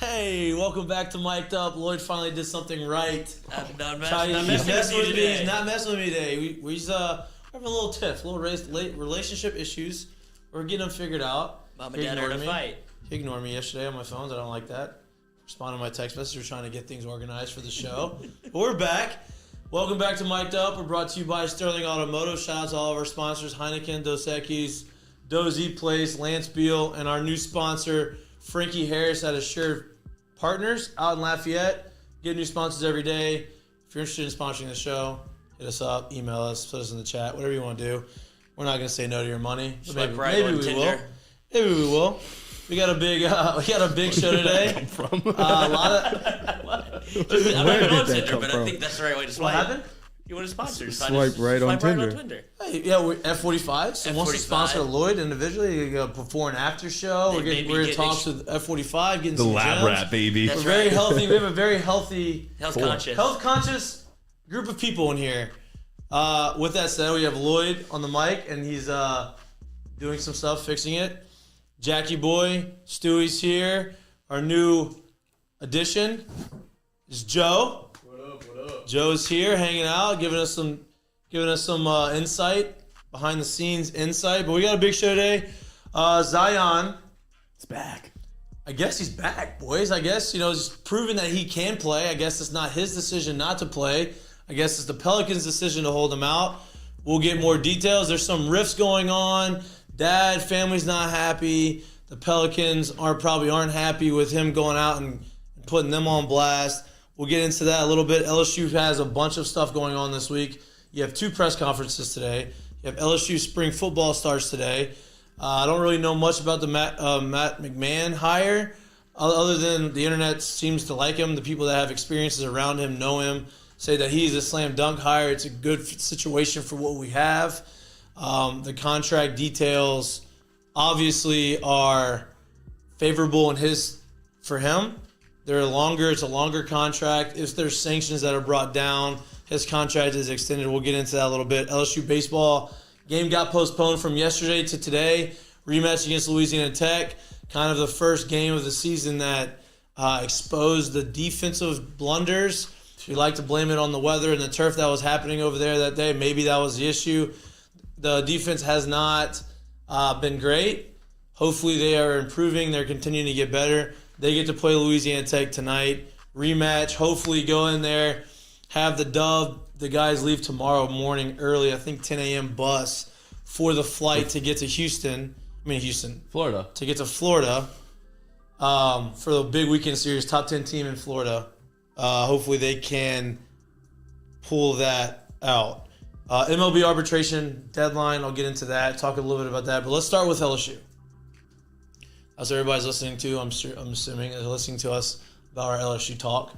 Hey, welcome back to Mik'd Up. Lloyd finally did something right. Not messing with you today. Not messing with me today. We having a little tiff, little relationship issues. We're getting them figured out. Mom and Dad are in a fight. He ignored me yesterday on my phones. I don't like that. Responded to my text message. We're trying to get things organized for the show. But we're back. Welcome back to Mik'd Up. We're brought to you by Sterling Automotive. Shout out to all of our sponsors, Heineken, Dos Equis, Dozy Place, Lance Beal, and our new sponsor, Frankie Harris at Assured Partners out in Lafayette. Get new sponsors every day. If you're interested in sponsoring the show, hit us up, email us, put us in the chat, whatever you want to do. We're not going to say no to your money. Maybe we will. Maybe we will. We got a big show today. Come from? A lot of. I'm not on Tinder, but I think that's the right way to swipe. What happened? You want to sponsor? Swipe right on Tinder. Hey, yeah, we're F45. So wants to sponsor Lloyd individually. You go before and after show. We're in talks with F45, getting The some lab gems. rat, baby. We're very healthy. We have a very healthy, health conscious group of people in here. With that said, we have Lloyd on the mic, and he's doing some stuff, fixing it. Jackie Boy, Stewie's here. Our new addition is Joe. What up? Joe's here, hanging out, giving us some insight, behind the scenes insight. But we got a big show today. Zion, It's back. I guess he's back, boys. I guess he's proven that he can play. I guess it's not his decision not to play. I guess it's the Pelicans' decision to hold him out. We'll get more details. There's some rifts going on. Dad, family's not happy. The Pelicans probably aren't happy with him going out and putting them on blast. We'll get into that a little bit. LSU has a bunch of stuff going on this week. You have 2 press conferences today. You have LSU spring football starts today. I don't really know much about the Matt McMahon hire, other than the internet seems to like him. The people that have experiences around him know him, say that he's a slam dunk hire. It's a good situation for what we have. The contract details obviously are favorable for him. It's a longer contract. If there's sanctions that are brought down, his contract is extended. We'll get into that a little bit. LSU baseball game got postponed from yesterday to today. Rematch against Louisiana Tech. Kind of the first game of the season that exposed the defensive blunders. We like to blame it on the weather and the turf that was happening over there that day. Maybe that was the issue. The defense has not been great. Hopefully they are improving. They're continuing to get better. They get to play Louisiana Tech tonight. Rematch. Hopefully go in there, have the dub. The guys leave tomorrow morning early, I think 10 a.m. bus for the flight to get to Florida. To get to Florida for the big weekend series, top 10 team in Florida. Hopefully they can pull that out. MLB arbitration deadline, I'll get into that, talk a little bit about that. But let's start with LSU. That's what everybody's listening to. I'm assuming they're listening to us about our LSU talk.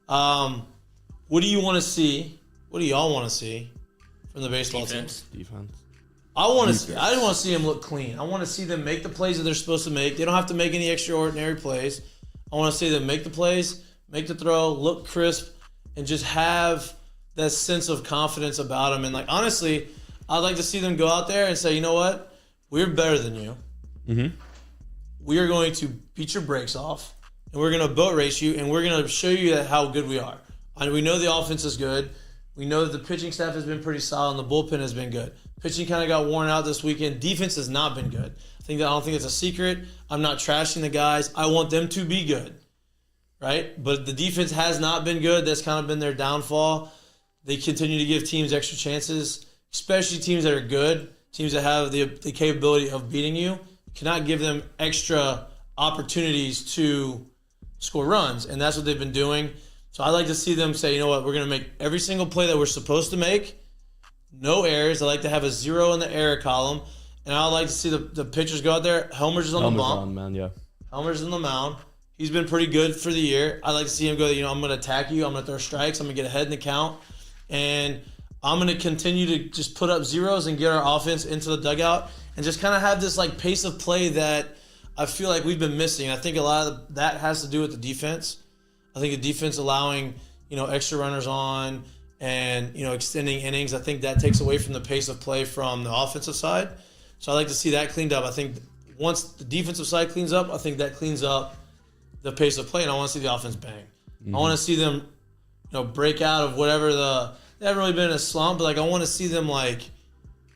What do you want to see? What do y'all want to see from the baseball team? Defense. I want to see. I just want to see them look clean. I want to see them make the plays that they're supposed to make. They don't have to make any extraordinary plays. I want to see them make the plays, make the throw, look crisp, and just have that sense of confidence about them. And honestly, I'd like to see them go out there and say, you know what? We're better than you. Mm-hmm. We are going to beat your brakes off, and we're going to boat race you, and we're going to show you how good we are. And we know the offense is good. We know that the pitching staff has been pretty solid, and the bullpen has been good. Pitching kind of got worn out this weekend. Defense has not been good. I don't think it's a secret. I'm not trashing the guys. I want them to be good, right? But the defense has not been good. That's kind of been their downfall. They continue to give teams extra chances, especially teams that are good, teams that have the capability of beating you. Cannot give them extra opportunities to score runs, and that's what they've been doing. So I like to see them say, you know what, we're going to make every single play that we're supposed to make. No errors. I like to have a 0 in the error column, and I like to see the pitchers go out there. Helmer's is on the mound. Helmer's on the mound. He's been pretty good for the year. I like to see him go, I'm going to attack you. I'm going to throw strikes. I'm going to get ahead in the count, and I'm going to continue to just put up zeros and get our offense into the dugout and just kind of have this pace of play that I feel like we've been missing. I think a lot of that has to do with the defense. I think the defense allowing, extra runners on and, extending innings. I think that takes away from the pace of play from the offensive side. So I like to see that cleaned up. I think once the defensive side cleans up, I think that cleans up the pace of play, and I want to see the offense bang. I want to see them, break out of whatever they haven't really been in a slump, but like I want to see them like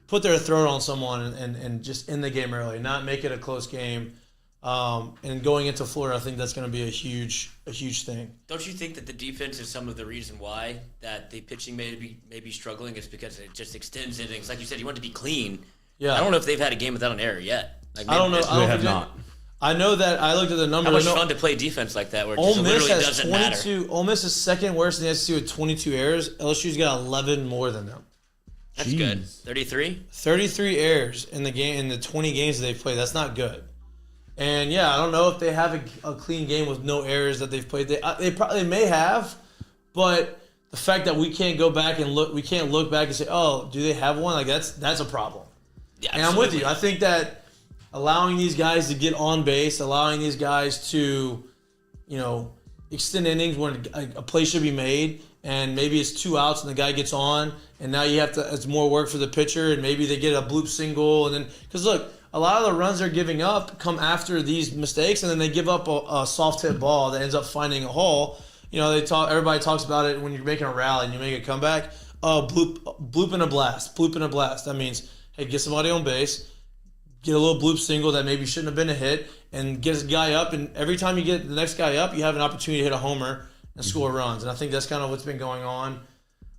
put their throat on someone and just end the game early, not make it a close game. And going into Florida, I think that's going to be a huge thing. Don't you think that the defense is some of the reason why that the pitching may be struggling? It's because it just extends innings. Like you said, you want to be clean. Yeah. I don't know if they've had a game without an error yet. Like I don't know. They have not. I know that I looked at the numbers. How much fun to play defense like that where it Ole just Miss literally has doesn't 22. matter. Ole Miss is second worst in the SEC with 22 errors. LSU's got 11 more than them. That's good. 33? 33 errors in the 20 games that they've played. That's not good. And yeah, I don't know if they have a clean game with no errors that they've played. They probably may have, but the fact that we can't go back and look back and say, oh, do they have one? Like that's a problem. Yeah, and I'm with you. I think that allowing these guys to get on base, allowing these guys to, extend innings when a play should be made, and maybe it's 2 outs and the guy gets on, and now it's more work for the pitcher, and maybe they get a bloop single, and then because look, a lot of the runs they're giving up come after these mistakes, and then they give up a soft hit ball that ends up finding a hole. Everybody talks about it when you're making a rally and you make a comeback. Oh, bloop and a blast, bloop and a blast. That means, hey, get somebody on base, get a little bloop single that maybe shouldn't have been a hit, and get a guy up. And every time you get the next guy up, you have an opportunity to hit a homer and score runs. And I think that's kind of what's been going on.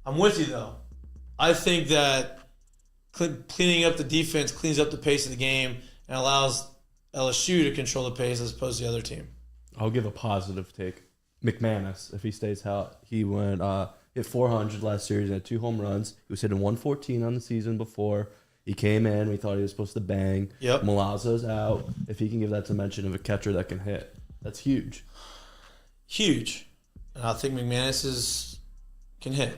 I'm with you, though. I think that cleaning up the defense cleans up the pace of the game and allows LSU to control the pace as opposed to the other team. I'll give a positive take. McManus, if he stays out, he went hit 400 last series and had 2 home runs. He was hitting 114 on the season before. He came in. We thought he was supposed to bang. Yep. Milazzo's out. If he can give that dimension of a catcher that can hit, that's huge. Huge. And I think McManus can hit.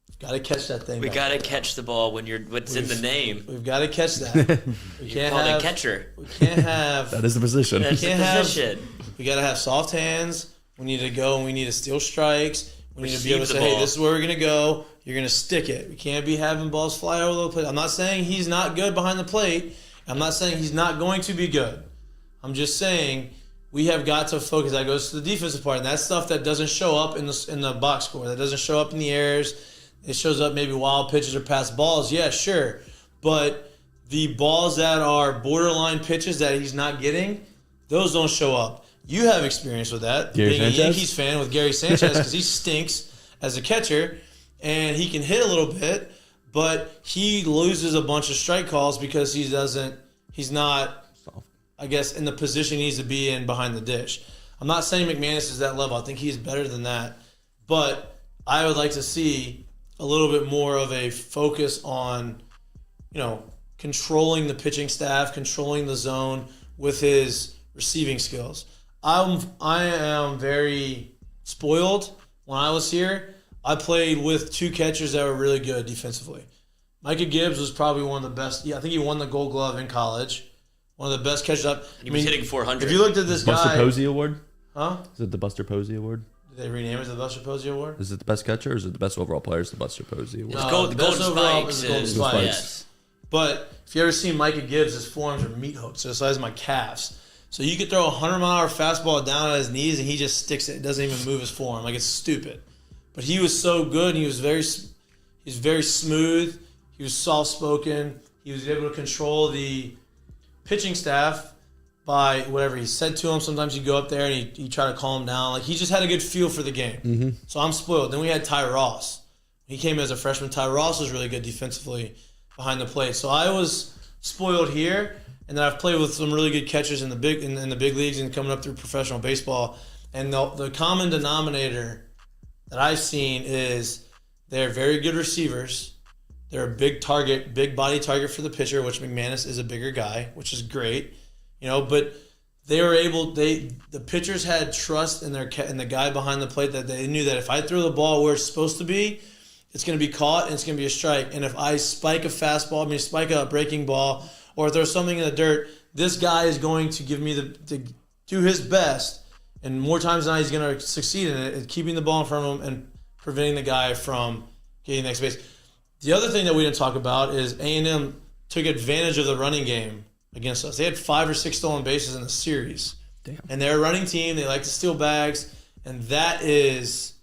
We've got to catch that thing. We got to catch the ball when what's in the name. We've got to catch that. We can't call have it catcher. We can't have. That is the position. That's the position. We got to have soft hands. We need to go and we need to steal strikes. We need to be able to say, Receive the hey, ball. this is where we're going to go. You're going to stick it. We can't be having balls fly all over the place. I'm not saying he's not good behind the plate. I'm not saying he's not going to be good. I'm just saying we have got to focus. That goes to the defensive part. And that's stuff that doesn't show up in the box score. That doesn't show up in the errors. It shows up maybe wild pitches or pass balls. Yeah, sure. But the balls that are borderline pitches that he's not getting, those don't show up. You have experience with that. Gary being Sanchez? a Yankees fan with Gary Sanchez because he stinks as a catcher and he can hit a little bit, but he loses a bunch of strike calls because he's not, I guess, in the position he needs to be in behind the dish. I'm not saying McManus is that level. I think he's better than that. But I would like to see a little bit more of a focus on, controlling the pitching staff, controlling the zone with his receiving skills. I am very spoiled. When I was here, I played with 2 catchers that were really good defensively. Mikie Gibbs was probably one of the best. Yeah, I think he won the Gold Glove in college. One of the best catchers up. He was hitting 400. If you looked at this Buster guy, Posey Award? huh? Is it the Buster Posey Award? Did they rename it the Buster Posey Award? Is it the best catcher or is it the best overall player? Is the Buster Posey Award? No, the the best Golden overall Spikes is the Golden is- Spikes. Yes. But if you ever seen Mikie Gibbs, his forearms are meat hooks. They're the size of my calves. So you could throw a 100-mile-an-hour fastball down at his knees and he just sticks it. It doesn't even move his forearm. Like, it's stupid. But he was so good. He was very smooth. He was soft-spoken. He was able to control the pitching staff by whatever he said to him. Sometimes you go up there and you try to calm him down. Like, he just had a good feel for the game. Mm-hmm. So I'm spoiled. Then we had Ty Ross. He came as a freshman. Ty Ross was really good defensively behind the plate. So I was spoiled here. And then I've played with some really good catchers in the big leagues and coming up through professional baseball. And the common denominator that I've seen is they're very good receivers. They're a big body target for the pitcher, which McManus is a bigger guy, which is great. But they were the pitchers had trust in the guy behind the plate that they knew that if I throw the ball where it's supposed to be, it's going to be caught and it's going to be a strike. And if I spike a breaking ball, or if there's something in the dirt, this guy is going to give me to do his best, and more times than not, he's going to succeed in it, keeping the ball in front of him and preventing the guy from getting next base. The other thing that we didn't talk about is A&M took advantage of the running game against us. They had 5 or 6 stolen bases in the series. Damn. And they're a running team. They like to steal bags. And that is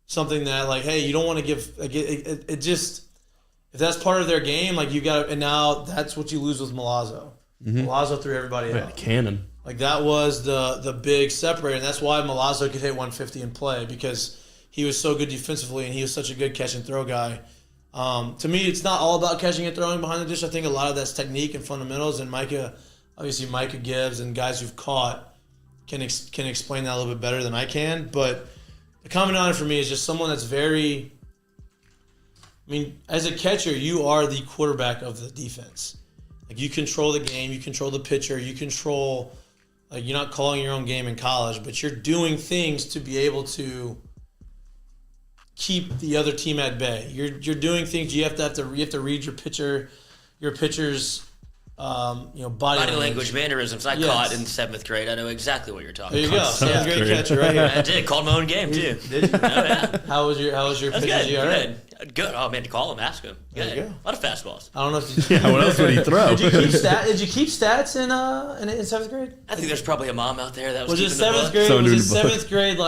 something that, like, hey, you don't want to give like, – it just – if that's part of their game, like, you got to – and now that's what you lose with Milazzo. Milazzo threw everybody out. Cannon. Like, that was the big separator. And that's why Milazzo could hit 150 in play, because he was so good defensively and he was such a good catch and throw guy. To me, it's not all about catching and throwing behind the dish. I think a lot of that's technique and fundamentals. And Micah Gibbs and guys who've caught can explain that a little bit better than I can. But the common denominator for me is just someone that's very – I mean, as a catcher, you are the quarterback of the defense. Like, you control the game. You control the pitcher. You control – like, you're not calling your own game in college, but you're doing things to be able to – keep the other team at bay. You're doing things. You have to read your pitcher's body language mannerisms. I caught in 7th grade. I know exactly what you're talking about. There you go. 7th grade catcher right here. I did. Called my own game too. Did you? Oh, yeah. How was your pitcher's ERA? Good. Oh man, call him, ask him. Good. There you go. A lot of fastballs. I don't know if you what else would he throw? Did you keep stats in 7th grade? I think there's probably a mom out there that was it keeping 7th grade? Someone Was it doing the 7th grade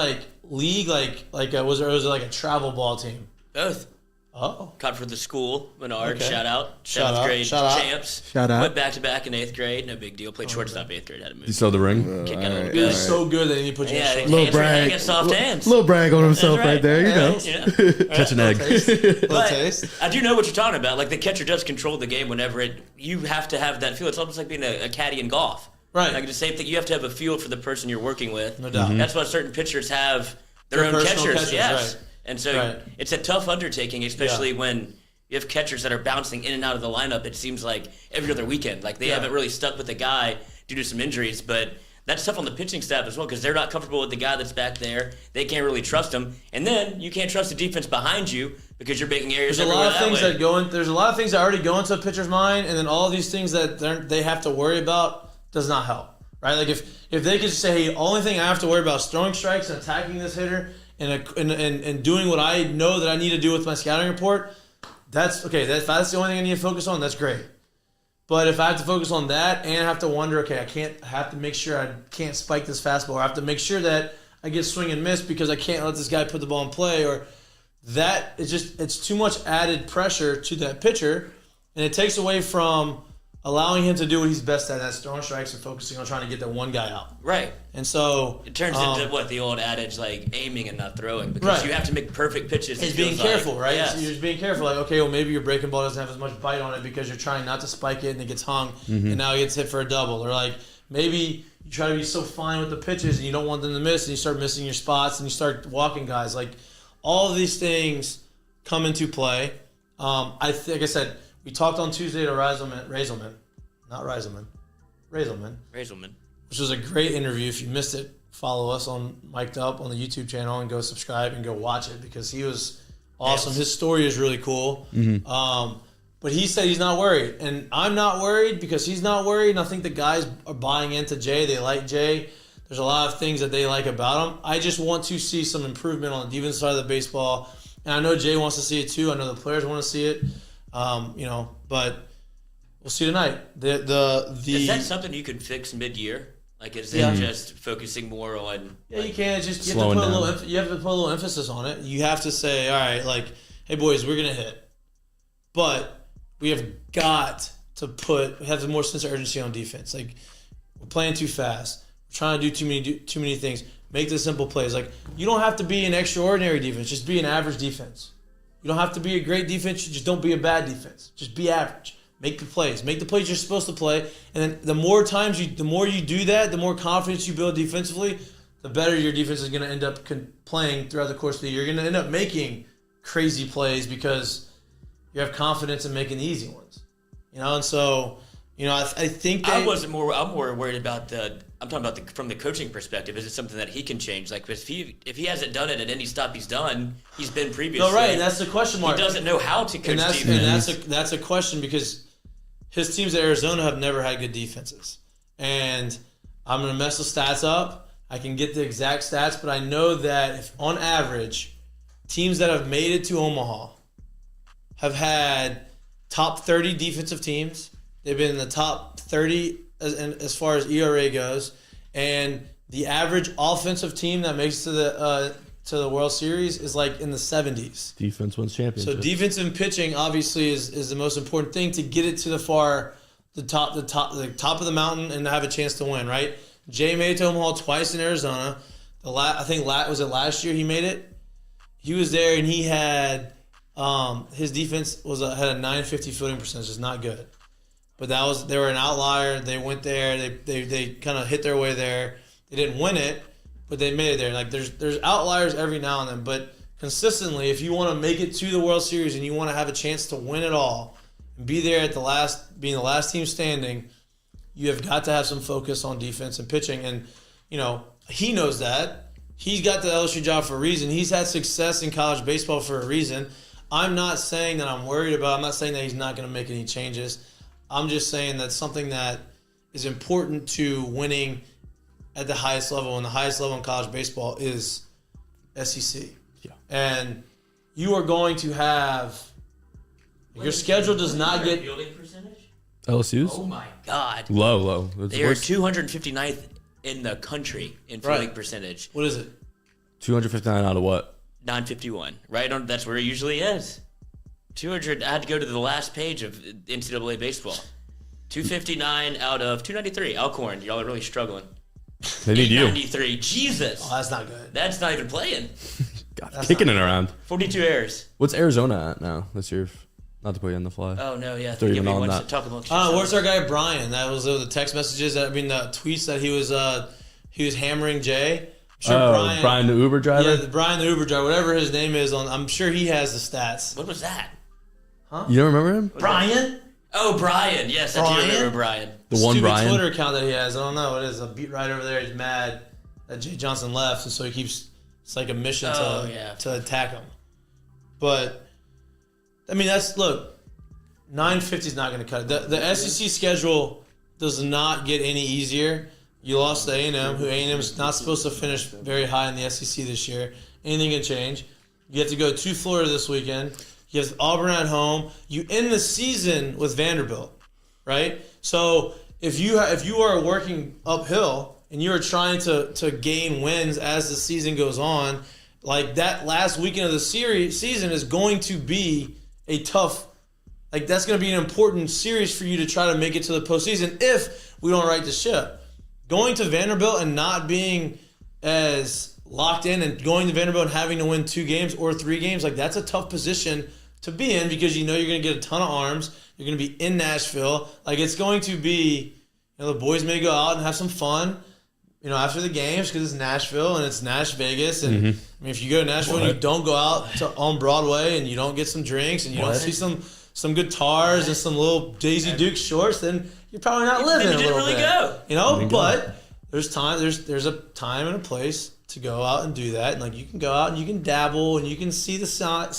league was it like a travel ball team? Both. Oh. Caught for the school, Menard, Okay. shout out. Shout 7th out. grade Shout out. champs. Shout out. Went back-to-back in 8th grade, no big deal. Played shortstop 8th grade, had to move. You saw the ring? Kick out a little It good. was so good that he put you in Yeah, short. Little brag. Get soft hands. Little brag on himself right there. You know. Yeah. Catch an egg. Little But taste. I do know what you're talking about. Like, the catcher does control the game whenever you have to have that feel. It's almost like being a caddy in golf. Right. Like the same thing. You have to have a feel for the person you're working with. No doubt. That's why certain pitchers have their Their own personal catchers. catchers, Yes. right. And so it's a tough undertaking, especially when you have catchers that are bouncing in and out of the lineup. It seems like every other weekend. Like, they haven't really stuck with the guy due to some injuries, but that's tough on the pitching staff as well, because they're not comfortable with the guy that's back there. They can't really trust him. And then you can't trust the defense behind you because you're making errors There's a everywhere lot of things that way. that go in. There's a lot of things that already go into a pitcher's mind, and then all of these things that they have to worry about does not help, right? Like, if they could just say, hey, only thing I have to worry about is throwing strikes and attacking this hitter and doing what I know that I need to do with my scouting report, that's okay. If that's the only thing I need to focus on, that's great. But if I have to focus on that and I have to wonder, okay, I have to make sure I can't spike this fastball, or I have to make sure that I get swing and miss because I can't let this guy put the ball in play, or that it's too much added pressure to that pitcher, and it takes away from allowing him to do what he's best at, that's throwing strikes and focusing on trying to get that one guy out. Right. And so It turns into what the old adage, like aiming and not throwing, because you have to make perfect pitches. He's it being feels careful, like. right? Yes. You're just being careful. Like, okay, well, maybe your breaking ball doesn't have as much bite on it because you're trying not to spike it and it gets hung, and now it gets hit for a double. Or, like, maybe you try to be so fine with the pitches and you don't want them to miss, and you start missing your spots and you start walking guys. Like, all of these things come into play. Like I said, we talked on Tuesday to Raiselman, which was a great interview. If you missed it, follow us on Mik'd Up on the YouTube channel and go subscribe and go watch it, because he was awesome. His story is really cool. But he said he's not worried, and I'm not worried because he's not worried, and I think the guys are buying into Jay. They like Jay. There's a lot of things that they like about him. I just want to see some improvement on the defensive side of the baseball, and I know Jay wants to see it too. I know the players want to see it. But we'll see tonight. Is that something you could fix mid-year? Like, is it just focusing more on? Yeah, you can. Just you Slowing have to put down. you have to put a little emphasis on it. You have to say, all right, like, hey boys, we're gonna hit, but we have got to have more sense of urgency on defense. Like, we're playing too fast. We're trying to do too many things. Make the simple plays. Like, you don't have to be an extraordinary defense. Just be an average defense. You don't have to be a great defense. Just don't be a bad defense. Just be average. Make the plays. Make the plays you're supposed to play. And then the more you do that, the more confidence you build defensively, the better your defense is going to end up playing throughout the course of the year. You're going to end up making crazy plays because you have confidence in making the easy ones. And so, I think I'm more worried about I'm talking about from the coaching perspective. Is it something that he can change? Like, if he hasn't done it at any stop he's done, he's been previously. No, right. That's the question mark. He doesn't know how to coach defense. And that's a question, because his teams at Arizona have never had good defenses. And I'm going to mess the stats up. I can get the exact stats, but I know that if on average, teams that have made it to Omaha have had top 30 defensive teams. They've been in the top 30 as far as ERA goes, And the average offensive team that makes to the World Series is like in the 70s. Defense wins championships. So defense and pitching obviously is the most important thing to get it to the top of the mountain and have a chance to win, right? Jay made it to home hall twice in Arizona. Was it last year he made it? He was there and he had his defense had a 950 fielding percentage. It's not good. But they were an outlier. They went there. They kind of hit their way there. They didn't win it, but they made it there. Like there's outliers every now and then, but consistently, if you want to make it to the World Series and you want to have a chance to win it all and be there at being the last team standing, you have got to have some focus on defense and pitching. And he knows that. He's got the LSU job for a reason. He's had success in college baseball for a reason. I'm not saying that I'm worried about. I'm not saying that he's not going to make any changes. I'm just saying that something that is important to winning at the highest level, and the highest level in college baseball is SEC. Yeah. And you are going to have your schedule does not get fielding percentage. LSU's? Oh my God. Low. They are 259th in the country in fielding percentage. What is it? 259 out of what? 951. Right on. That's where it usually is. 200. I had to go to the last page of NCAA baseball. 259 out of 293. Alcorn, y'all are really struggling. They need you. 93. Jesus. Oh, that's not good. That's not even playing. God, kicking it around. 42 errors. What's Arizona at now this year? Not to put you on the fly. Oh no, yeah. They're even on that. Talk about Where's our guy Brian? That was the text messages. The tweets that he was hammering Jay. I'm sure Brian the Uber driver. Yeah, Brian the Uber driver, whatever his name is. I'm sure he has the stats. What was that? Huh? You don't remember him? Brian? Oh, Brian. Yes, I do remember Brian. The one Stupid Brian. Twitter account that he has. I don't know. It is a beat right over there. He's mad that Jay Johnson left, and so he keeps. It's like a mission to attack him. But I mean, 950 is not going to cut it. The SEC schedule does not get any easier. You lost to A&M, who A&M is not supposed to finish very high in the SEC this year. Anything can change. You have to go to Florida this weekend. You have Auburn at home. You end the season with Vanderbilt, right? So if you are working uphill and you are trying to gain wins as the season goes on, like that last weekend of the season is going to be a tough. Like that's going to be an important series for you to try to make it to the postseason if we don't right the ship. Going to Vanderbilt and not being as locked in and going to Vanderbilt and having to win 2 games or 3 games, like that's a tough position to be in because you're going to get a ton of arms. You're going to be in Nashville. Like it's going to be, the boys may go out and have some fun, after the games because it's Nashville and it's Nash Vegas. And I mean, if you go to Nashville and you don't go out on Broadway and you don't get some drinks and you don't see some guitars and some little Daisy Duke shorts, then you're probably not living a little bit. Go. But there's time. There's a time and a place to go out and do that. And like you can go out and you can dabble and you can see the sights,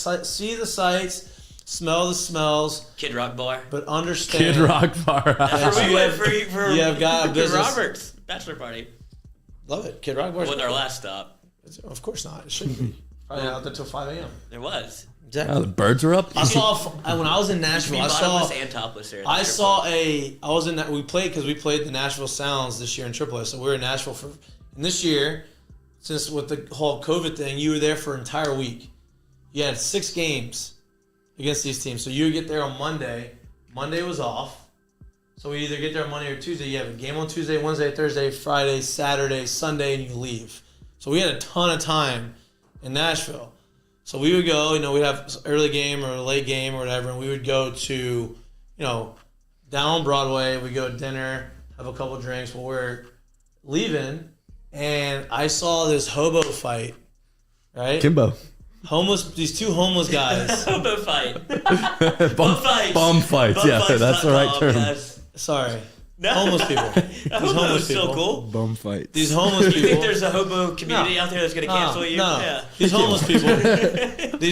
smell the smells. Kid Rock Bar. But understand. Kid Rock Bar. That's where we went for you have got a business. Robert's bachelor party. Love it. Kid Rock Bar. Wasn't our last stop. Of course not. It shouldn't be. Probably out there till 5 a.m. There was. Exactly. Oh, the birds were up. I saw when I was in Nashville. I saw and topless there. We played the Nashville Sounds this year in AAA. So we were in Nashville and this year, since with the whole COVID thing, you were there for an entire week. You had 6 games against these teams. So you would get there on Monday. Monday was off. So we either get there on Monday or Tuesday. You have a game on Tuesday, Wednesday, Thursday, Friday, Saturday, Sunday, and you leave. So we had a ton of time in Nashville. So we would go, we'd have early game or a late game or whatever, and we would go to, down on Broadway. We'd go to dinner, have a couple drinks while we're leaving, and I saw this hobo fight, right? Kimbo. These 2 homeless guys. Hobo fight. Bum fights. Bum fights. Yeah, that's the right term. Yes. Sorry. No. Homeless people. These homeless people. So cool. Bum fight. These homeless people. You think there's a hobo community out there that's going to cancel you? No. Yeah. These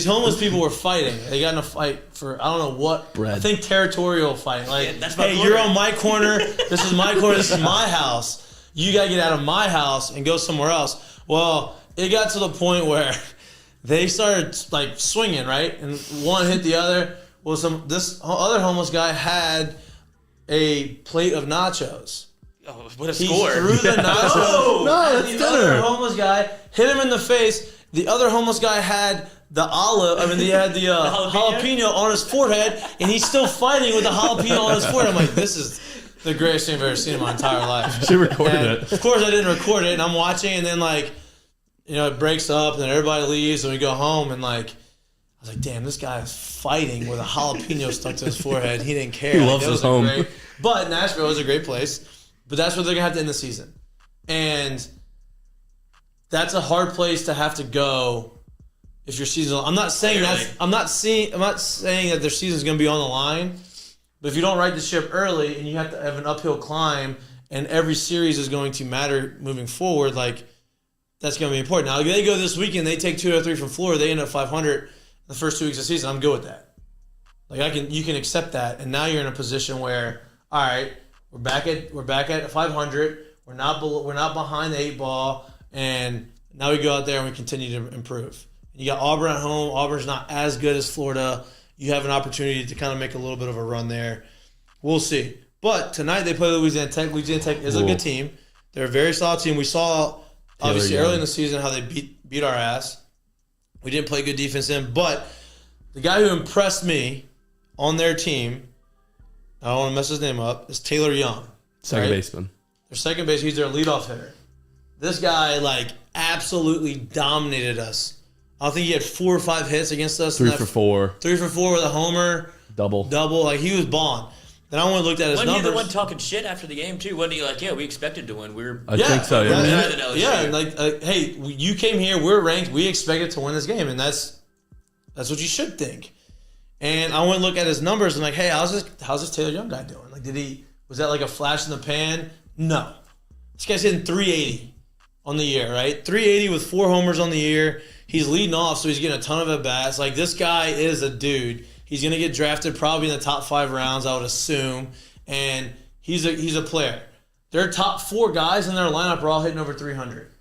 homeless people were fighting. They got in a fight for, I don't know what. Bread. I think territorial fighting. Like, Yeah, that's my hey, corner. you're on my corner. This is my corner. This is my house. You got to get out of my house and go somewhere else. Well, it got to the point where they started like swinging, right? And one hit the other. Well, this other homeless guy had a plate of nachos. Oh, what a He score. threw the nacho. No, at that's the other dinner. homeless guy, hit him in the face. The other homeless guy had the he had the jalapeno on his forehead, and he's still fighting with the jalapeno on his forehead. I'm like, this is the greatest thing I've ever seen in my entire life. She recorded And it. of course, I didn't record it, and I'm watching, and then it breaks up, and then everybody leaves, and we go home, and I was like, damn, this guy is fighting with a jalapeno stuck to his forehead. He didn't care. He loves that his was a home. But Nashville is a great place. But that's where they're gonna have to end the season, and that's a hard place to have to go if your season. I'm not saying Clearly. I'm not saying that their season's gonna be on the line. But if you don't right the ship early and you have to have an uphill climb, and every series is going to matter moving forward, that's going to be important. Now, if they go this weekend, they take 2 out of 3 from Florida, they end up 500 in the first 2 weeks of the season. I'm good with that. You can accept that, and now you're in a position where, all right, we're back at 500. We're not behind the 8 ball, and now we go out there and we continue to improve. You got Auburn at home. Auburn's not as good as Florida. You have an opportunity to kind of make a little bit of a run there. We'll see. But tonight they play Louisiana Tech. Louisiana Tech is a good team. They're a very solid team. We saw obviously early in the season how they beat our ass. We didn't play good defense in, but the guy who impressed me on their team, I don't want to mess his name up, is Taylor Young. Second baseman. Their second base, he's their leadoff hitter. This guy absolutely dominated us. I think he had 4 or 5 hits against us. 3 for 4. 3 for 4 with a homer. Double. He was balling. Then I went and looked at his Wasn't numbers. he the one talking shit after the game, too? Wasn't he we expected to win. I think so, yeah. better than LSU. Yeah, hey, you came here, we're ranked, we expected to win this game, and that's what you should think. And I went and looked at his numbers and hey, how's this Taylor Young guy doing? Was that a flash in the pan? No. This guy's hitting 380 on the year, right? 380 with 4 homers on the year. He's leading off, so he's getting a ton of at-bats. This guy is a dude. He's going to get drafted probably in the top 5 rounds, I would assume. And he's a player. Their top 4 guys in their lineup are all hitting over 300.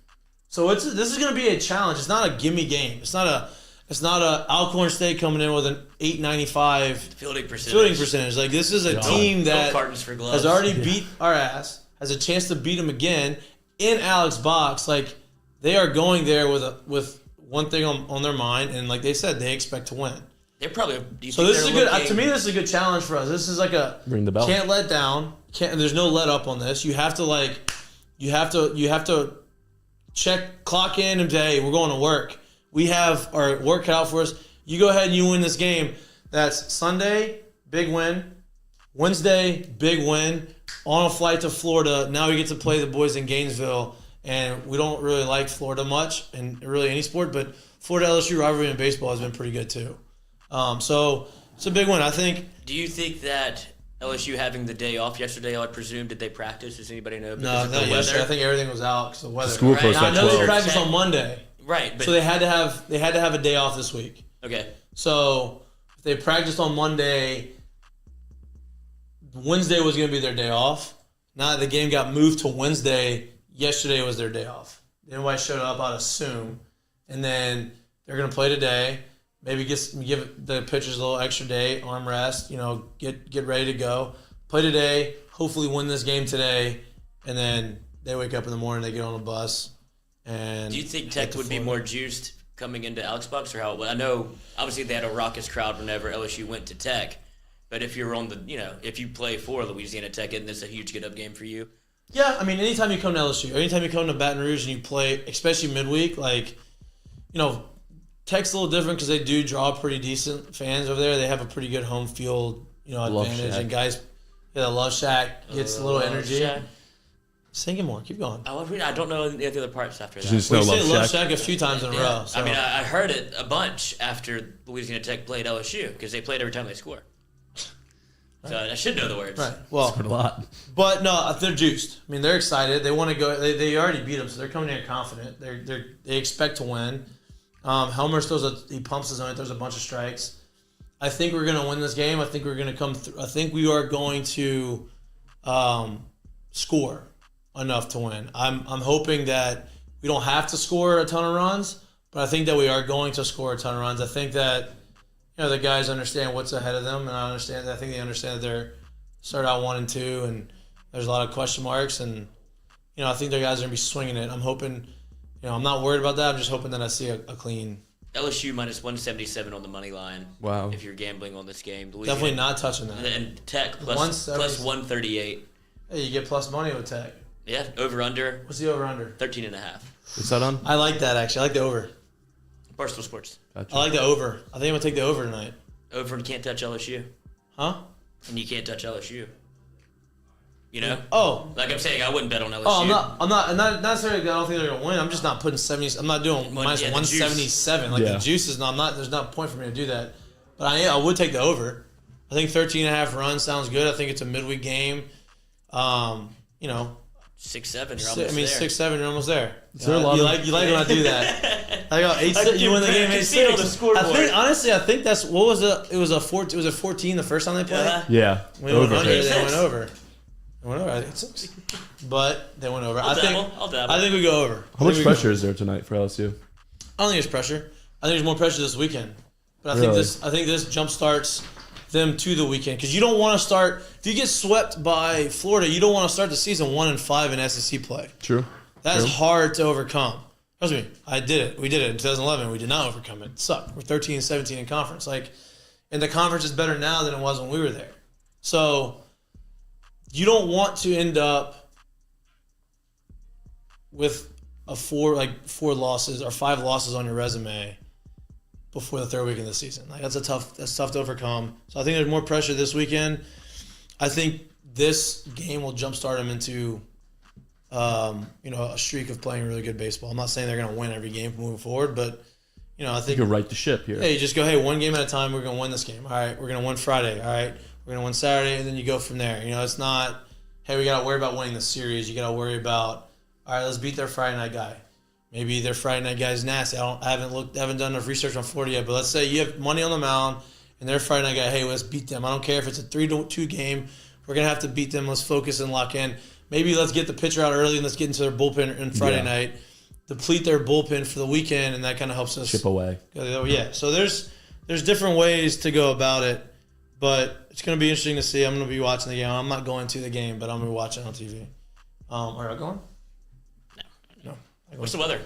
So this is going to be a challenge. It's not a gimme game. It's not a Alcorn State coming in with an 895 fielding percentage. This is a team that cartons for gloves. has already beat our ass, has a chance to beat them again in Alex Box. They are going there with one thing on their mind, and they said, they expect to win. They're probably. So this is a good. To me, this is a good challenge for us. This is ring the bell. Can't let down. There's no let up on this. You have to you have to clock in and say, hey, we're going to work. We have our work cut out for us. You go ahead and you win this game. That's Sunday, big win. Wednesday, big win. On a flight to Florida. Now we get to play the boys in Gainesville. And we don't really like Florida much in really any sport, but Florida LSU rivalry in baseball has been pretty good too. So it's a big win, I think. Do you think that LSU having the day off yesterday, I would presume, did they practice? Does anybody know? No, not yesterday. I think everything was out because of the weather. School closed I at know they 12. practiced on Monday, right? But, so they had to have a day off this week. Okay. So if they practiced on Monday, Wednesday was going to be their day off. Now the game got moved to Wednesday. Yesterday was their day off. Nobody showed up, I'd assume. And then they're going to play today. Maybe give the pitchers a little extra day, arm rest, get ready to go. Play today, hopefully win this game today, and then they wake up in the morning, they get on a bus. And do you think Tech would be more juiced coming into Alex Box, or how? Well, I know obviously they had a raucous crowd whenever LSU went to Tech, but if you're on if you play for Louisiana Tech, isn't this a huge get-up game for you? Yeah, I mean, anytime you come to LSU, anytime you come to Baton Rouge and you play, especially midweek, Tech's a little different because they do draw pretty decent fans over there. They have a pretty good home field, advantage, and guys, Love Shack gets a little energy. Shack. Sing it more. Keep going. I don't know the other parts after that. You just know We say Love Love Shack. Shack a few times in a row. So. I mean, I heard it a bunch after Louisiana Tech played LSU because they played every time they score. So I should know the words. Right. Well, Scored a lot. But no, they're juiced. I mean, they're excited. They want to go. They already beat them, so they're coming here confident. They expect to win. Helmer he pumps his own. Throws a bunch of strikes. I think we're going to win this game. I think we're going to come through. I think we are going to score enough to win. I'm hoping that we don't have to score a ton of runs, but I think that we are going to score a ton of runs. I think that the guys understand what's ahead of them, and I think they understand that they're start out 1-2, There's a lot of question marks, and I think their guys are gonna be swinging it. I'm hoping. I'm not worried about that. I'm just hoping that I see a clean. LSU minus 177 on the money line. Wow. If you're gambling on this game, Louisiana. Definitely not touching that. And Tech plus 138. Hey, you get plus money with Tech. Yeah, over under. What's the over under? 13.5. What's that on? I like that actually. I like the over. Barstool Sports. Gotcha. I like the over. I think I'm gonna take the over tonight. Over and can't touch LSU. Huh? And you can't touch LSU. Oh. Like I'm saying, I wouldn't bet on LSU. Oh, I'm not necessarily. I don't think they're gonna win. I'm just not putting 70. I'm not doing minus the 177. juice. The juice is not. I'm not. There's not a point for me to do that. But I would take the over. I think 13.5 runs sounds good. I think it's a midweek game. 6-7. You're almost there. 6-7. You're almost there. Is there a lot you of- like when I do that. I got 8-6. You win the game 8-6. I think that's what was it? It was a 14 the first time they played. Yeah. They Over. went under. They 8-6. went over. They went over. I think 6. But they went over. I'll dabble. I think we go over. How much pressure is there tonight for LSU? I don't think there's pressure. I think there's more pressure this weekend. But I Really? think this jump starts them to the weekend because you don't want to start. If you get swept by Florida, you don't want to start the season 1-5 in SEC play. True. That's True. hard to overcome. Trust me, I did it. We did it in 2011. We did not overcome it. It sucked. We're 13-17 in conference. And the conference is better now than it was when we were there. So you don't want to end up with four losses or 5 losses on your resume before the third week of the season. That's tough to overcome. So I think there's more pressure this weekend. I think this game will jumpstart them into a streak of playing really good baseball. I'm not saying they're going to win every game moving forward, but I think You can right the ship here. hey, you just go, one game at a time. We're going to win this game. All right, we're going to win Friday. All right, we're going to win Saturday, and then you go from there. It's not, hey, we got to worry about winning the series. You got to worry about, all right, let's beat their Friday night guy. Maybe their Friday night guy's nasty. I haven't done enough research on Florida yet, but let's say you have money on the mound, and their Friday night guy, hey, let's beat them. I don't care if it's a 3-2 game. We're going to have to beat them. Let's focus and lock in. Maybe let's get the pitcher out early and let's get into their bullpen on Friday night, deplete their bullpen for the weekend, and that kind of helps us Chip away. Yeah, so there's different ways to go about it, but it's going to be interesting to see. I'm going to be watching the game. I'm not going to the game, but I'm going to be watching on TV. Are you going? No. What's the weather?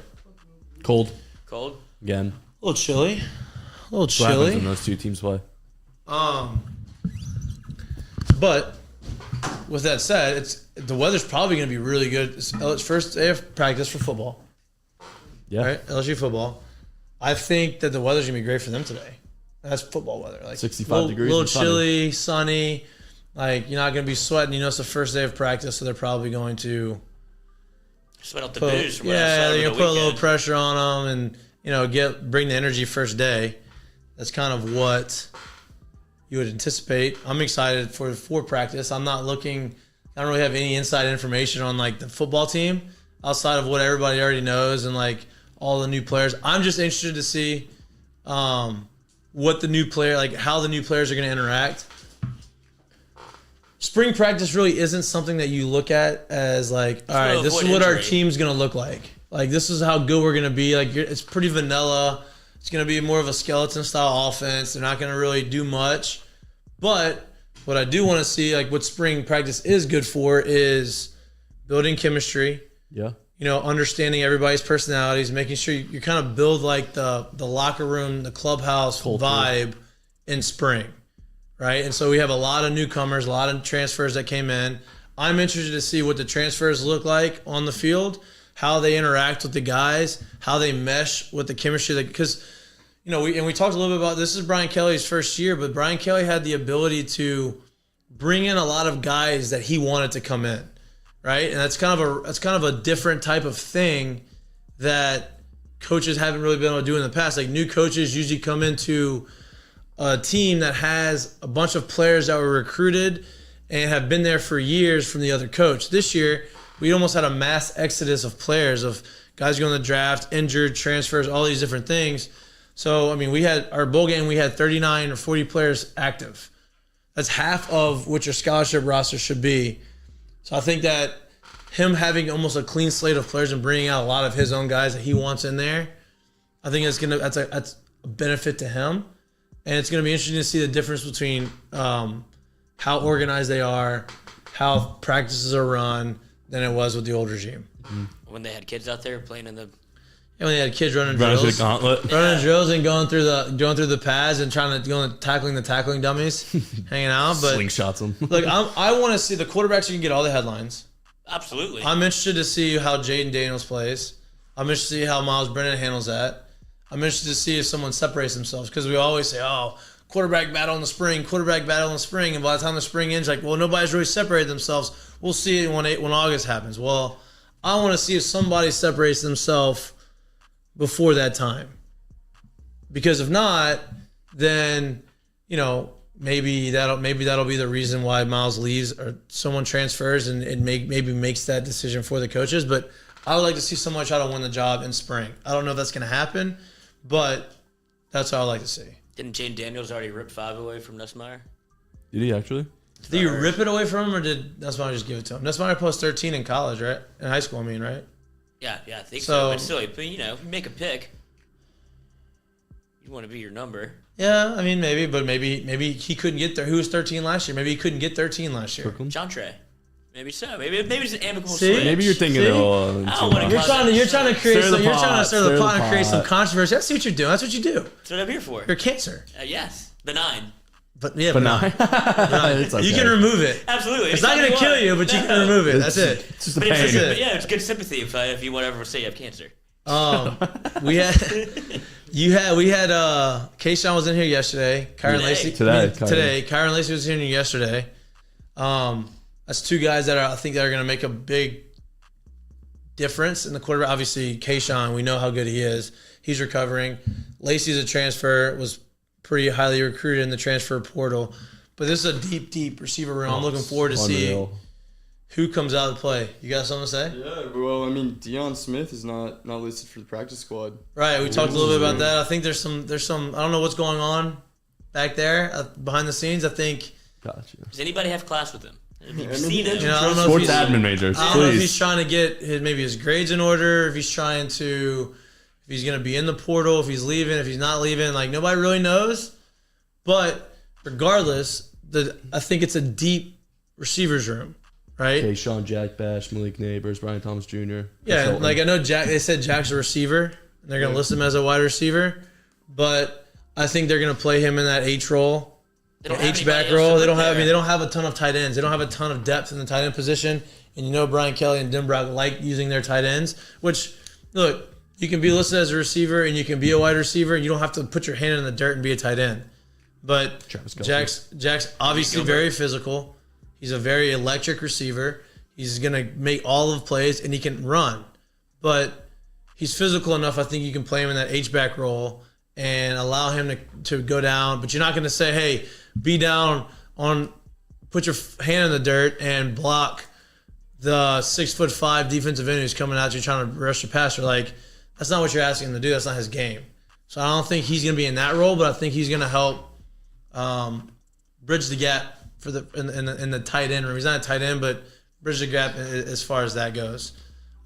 Cold. Cold? Again. A little chilly. What happens when those two teams play? But with that said, the weather's probably going to be really good. It's first day of practice for football. Yeah. Right? LSU football. I think that the weather's going to be great for them today. That's football weather. 65 degrees. A little and sunny. chilly, sunny. You're not going to be sweating. It's the first day of practice, so they're probably going to Sweat out the booze. From what I saw they're over going to the put a little weekend. pressure on them and, bring the energy first day. That's kind of what you would anticipate. I'm excited for practice. I don't really have any inside information on the football team outside of what everybody already knows and all the new players. I'm just interested to see what the new player, how the new players are going to interact. Spring practice really isn't something that you look at as all right, this is what our team's going to look like. This is how good we're going to be. It's pretty vanilla. It's going to be more of a skeleton style offense. They're not going to really do much. But what I do want to see, what spring practice is good for, is building chemistry. Yeah. Understanding everybody's personalities, making sure you kind of build the locker room, the clubhouse vibe in spring, right? And so we have a lot of newcomers, a lot of transfers that came in. I'm interested to see what the transfers look like on the field, how they interact with the guys, how they mesh with the chemistry. Because we talked a little bit about this is Brian Kelly's first year, but Brian Kelly had the ability to bring in a lot of guys that he wanted to come in. Right, and that's kind of a different type of thing that coaches haven't really been able to do in the past. New coaches usually come into a team that has a bunch of players that were recruited and have been there for years from the other coach. This year, we almost had a mass exodus of players, of guys going to the draft, injured, transfers, all these different things. So, we had our bowl game, we had 39 or 40 players active. That's half of what your scholarship roster should be. So I think that him having almost a clean slate of players and bringing out a lot of his own guys that he wants in there, I think that's a benefit to him, and it's going to be interesting to see the difference between how organized they are, how practices are run than it was with the old regime. When they had kids out there playing in the. And when they had kids running Running drills, the gauntlet. running drills and going through the pads and trying to go and tackling the tackling dummies, hanging out. But Slingshots them. look, I want to see the quarterbacks. You can get all the headlines. Absolutely. I'm interested to see how Jaden Daniels plays. I'm interested to see how Miles Brennan handles that. I'm interested to see if someone separates themselves because we always say, "Oh, quarterback battle in the spring, quarterback battle in the spring," and by the time the spring ends, like, well, nobody's really separated themselves. We'll see it when August happens. Well, I want to see if somebody separates themselves before that time, because if not, then maybe that'll be the reason why Miles leaves or someone transfers and maybe makes that decision for the coaches. But I would like to see someone try to win the job in spring. I don't know if that's going to happen, but that's what I would like to see. Didn't Jane Daniels already rip 5 away from Nussmeier? Did he actually? Did you rip it away from him, or did Nussmeier just give it to him? Nussmeier posted 13 in college, right? In high school, right? Yeah, I think so. But still, you make a pick. You want to be your number. Yeah, I mean, maybe he couldn't get there. Who was 13 last year? Maybe he couldn't get 13 last year. John Trey. Maybe so. Maybe it's an amicable See? switch. Maybe you're thinking See? a little. I don't wanna You're trying to create Stir the some, you're trying to pot, stir the stir the pot and create some pot. controversy. I see what you're doing. That's what you do. That's what I'm here for. You're cancer. Yes. Benign. But yeah, But no. It's okay. you can remove it. Absolutely. It's not going to kill you, but you can remove it. That's it. It's just the But pain. it's good sympathy if you whatever say you have cancer. We had Kayshawn was in here yesterday. Kyron Lacey today. Kyron Lacey was in here yesterday. That's two guys that I think that are going to make a big difference in the quarterback. Obviously, Kayshawn, we know how good he is. He's recovering. Lacey's a transfer, was pretty highly recruited in the transfer portal. But this is a deep, deep receiver room. I'm looking forward to see who comes out to play. You got something to say? Yeah, well, I mean, Deion Smith is not listed for the practice squad. Right, we talked a little bit about that. I think there's some. I don't know what's going on back there behind the scenes. I think. Gotcha. Does anybody have class with him? Have you I seen mean, him? I don't know if Sports he's, admin majors, I don't know if he's please. trying to get his grades in order, if he's trying to, if he's going to be in the portal, if he's leaving, if he's not leaving. Like, nobody really knows. But regardless, I think it's a deep receivers room, right? Okay, Sean Jack Bash, Malik Neighbors, Brian Thomas Jr. Yeah, like I know they said Jack's a receiver, and they're going to list him as a wide receiver. But I think they're going to play him in that H role. H-back role. They don't have a ton of tight ends. They don't have a ton of depth in the tight end position. And Brian Kelly and Denbrock like using their tight ends, which, look, you can be listed as a receiver and you can be a wide receiver and you don't have to put your hand in the dirt and be a tight end. But Jack's obviously very physical. He's a very electric receiver. He's going to make all of plays and he can run. But he's physical enough, I think you can play him in that H-back role and allow him to go down. But you're not going to say, hey, be down on, put your hand in the dirt and block the 6'5" defensive end who's coming at you trying to rush your passer. Like, that's not what you're asking him to do. That's not his game. So I don't think he's going to be in that role, but I think he's going to help bridge the gap for in the tight end room. He's not a tight end, but bridge the gap as far as that goes.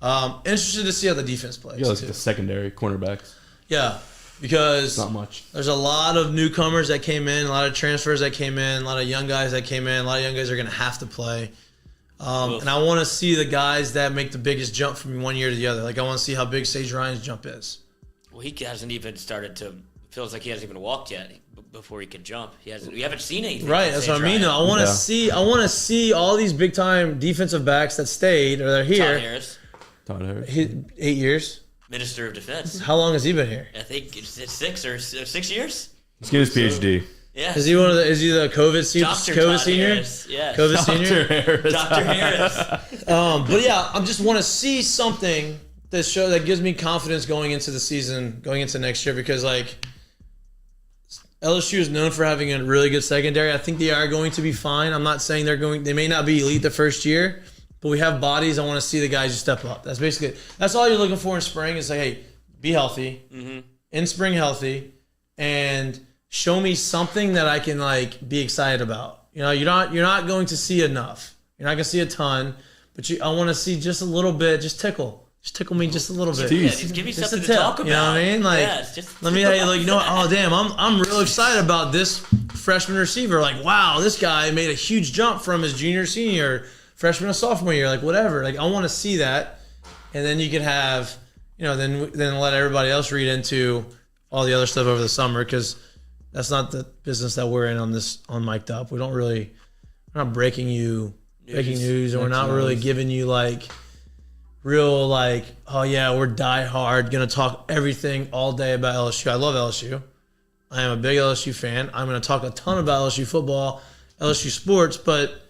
Interested to see how the defense plays. Yeah, like the secondary cornerbacks. Yeah. Because Not much. There's a lot of newcomers that came in, a lot of transfers that came in, a lot of young guys that came in. A lot of young guys are going to have to play. And I want to see the guys that make the biggest jump from one year to the other. Like, I want to see how big Sage Ryan's jump is. Well, he hasn't even started to. Feels like he hasn't even walked yet before he can jump. We haven't seen anything. Right, that's what I mean. Though. I want to see all these big time defensive backs that stayed or they're here. Todd Harris. 8 years. Minister of Defense. How long has he been here? I think it's 6 years. Let's get his PhD. Yeah. Is he the COVID senior? Dr. Senior? Harris. Yeah. COVID senior. Harris. Dr. Harris. But yeah, I just want to see something that gives me confidence going into the season, going into next year, because like LSU is known for having a really good secondary. I think they are going to be fine. I'm not saying they may not be elite the first year, but we have bodies. I want to see the guys just step up. That's all you're looking for in spring. Is like, hey, be healthy, in spring healthy, and show me something that I can like be excited about. You're not going to see enough. You're not going to see a ton, but I want to see just a little bit. Just tickle me just a little bit. Yeah, just give me Just something a to tip, talk about. You know what I mean? Like, let me oh damn, I'm real excited about this freshman receiver. Like, wow, this guy made a huge jump from his junior senior. freshman or sophomore year, like whatever. Like I want to see that, and then you can have, then let everybody else read into all the other stuff over the summer, because that's not the business that we're in on Mik'd Up. We're not breaking news, and we're not really giving you like real like, oh yeah, we're die hard gonna talk everything all day about LSU. I love LSU. I am a big LSU fan. I'm gonna talk a ton about LSU football, LSU sports, but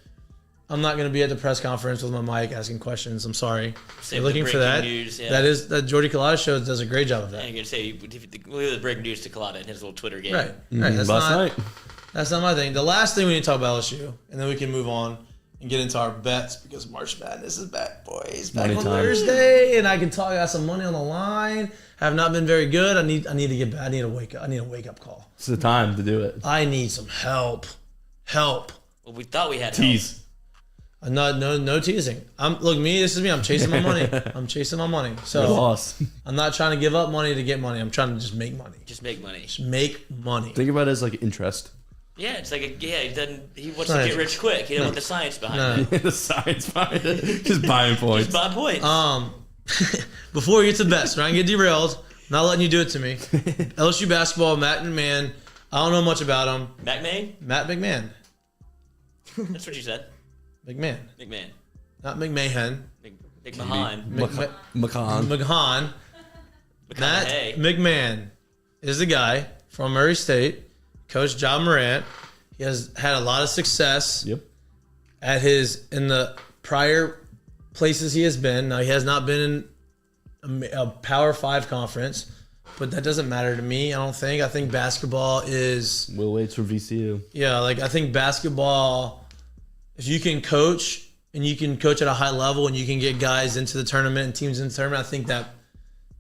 I'm not going to be at the press conference with my mic asking questions. I'm sorry. You're looking for that. News, yeah. That Jordy Collada show does a great job of that. I'm going to say, look at the breaking news to Collada in his little Twitter game. Right. Last night. That's not my thing. The last thing we need to talk about LSU, and then we can move on and get into our bets, because March Madness is back, boys. Back Money on time. Thursday, and I can talk. I got some money on the line. Have not been very good. I need to get back. I need a wake up call. It's the time to do it. I need some help. Well, we thought we had Tease. No teasing. This is me. I'm chasing my money. I'm chasing my money. So Loss. I'm not trying to give up money to get money. I'm trying to just make money. Just make money. Just make money. Think about it as like interest. Yeah, it's like he wants to get rich quick. He doesn't want the science behind it. The science behind it. Just buying points. Just buy points. Before we get to the best, we're not gonna get derailed. Not letting you do it to me. LSU basketball, Matt McMahon. I don't know much about him. Matt McMahon. That's what you said. McMahon. Not McMahon. McMahon. McMahon. Matt McMahon is the guy from Murray State. Coach John Morant. He has had a lot of success. Yep. In the prior places he has been. Now he has not been in a Power 5 conference, but that doesn't matter to me. I don't think. I think basketball is. Will Waits for VCU. Yeah, like I think basketball. If you can coach and you can coach at a high level and you can get guys into the tournament and teams in the tournament, I think that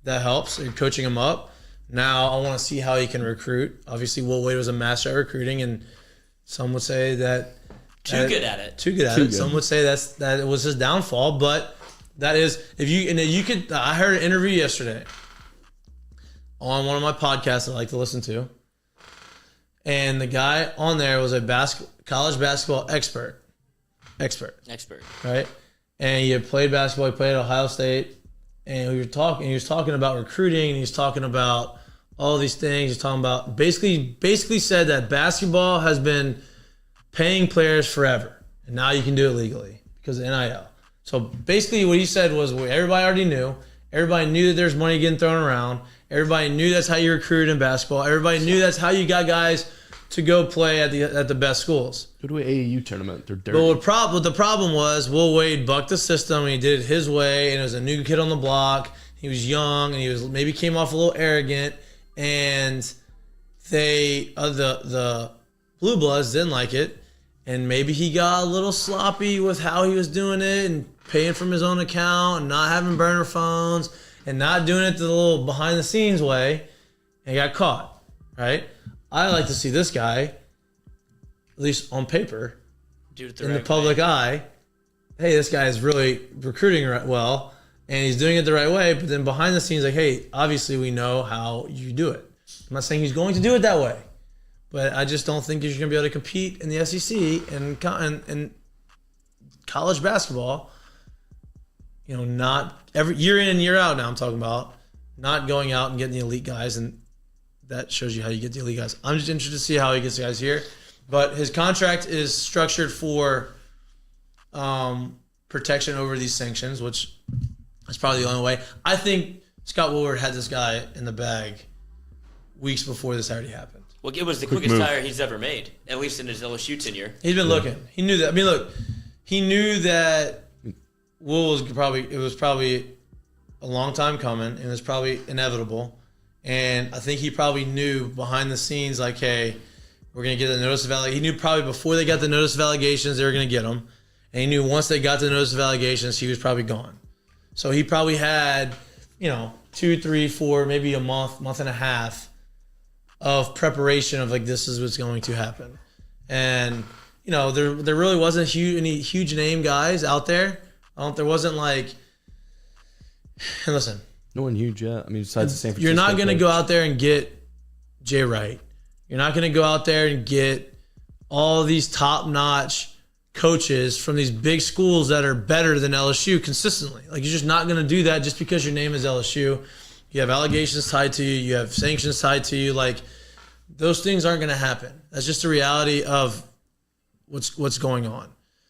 helps. You're coaching them up. Now I want to see how he can recruit. Obviously, Will Wade was a master at recruiting, and some would say that too good at it. Too good. Some would say that it was his downfall, but that is if you could. I heard an interview yesterday on one of my podcasts I like to listen to, and the guy on there was a college basketball expert, right? And he had played basketball. He played at Ohio State, and he was talking about recruiting, and he was talking about all these things. He's talking about basically said that basketball has been paying players forever, and now you can do it legally because of NIL. So basically, what he said was what everybody already knew. Everybody knew that there's money getting thrown around. Everybody knew that's how you recruit in basketball. Everybody knew that's how you got guys to go play at the best schools. Go to an AAU tournament. They're dirty. But what the problem was, Will Wade bucked the system, and he did it his way, and it was a new kid on the block. He was young, and he was maybe came off a little arrogant, and the Blue Bloods didn't like it, and maybe he got a little sloppy with how he was doing it and paying from his own account and not having burner phones and not doing it the little behind-the-scenes way, and got caught, right? I like to see this guy, at least on paper, in the public eye. Hey, this guy is really recruiting well, and he's doing it the right way. But then behind the scenes, like, hey, obviously we know how you do it. I'm not saying he's going to do it that way, but I just don't think you're going to be able to compete in the SEC and college basketball. Not every year in and year out. Now I'm talking about not going out and getting the elite guys, and that shows you how you get the elite guys. I'm just interested to see how he gets the guys here. But his contract is structured for protection over these sanctions, which is probably the only way. I think Scott Woodward had this guy in the bag weeks before this already happened. Well, it was the quickest hire he's ever made, at least in his LSU tenure. He's been looking. He knew that. I mean, look, he knew that Will was probably a long time coming, and it was probably inevitable. And I think he probably knew behind the scenes, like, hey, we're going to get the notice of allegations. He knew probably before they got the notice of allegations, they were going to get him. And he knew once they got the notice of allegations, he was probably gone. So he probably had, 2, 3, 4, maybe a month and a half of preparation of, like, this is what's going to happen. And, there really wasn't any huge name guys out there. There wasn't like, and listen. No one huge yet. I mean, besides the San Francisco. You're not going to coach. go out there and get Jay Wright. You're not going to go out there and get all these top-notch coaches from these big schools that are better than LSU consistently. Like, you're just not going to do that just because your name is LSU. You have allegations tied to you. You have sanctions tied to you. Like, those things aren't going to happen. That's just the reality of what's going on.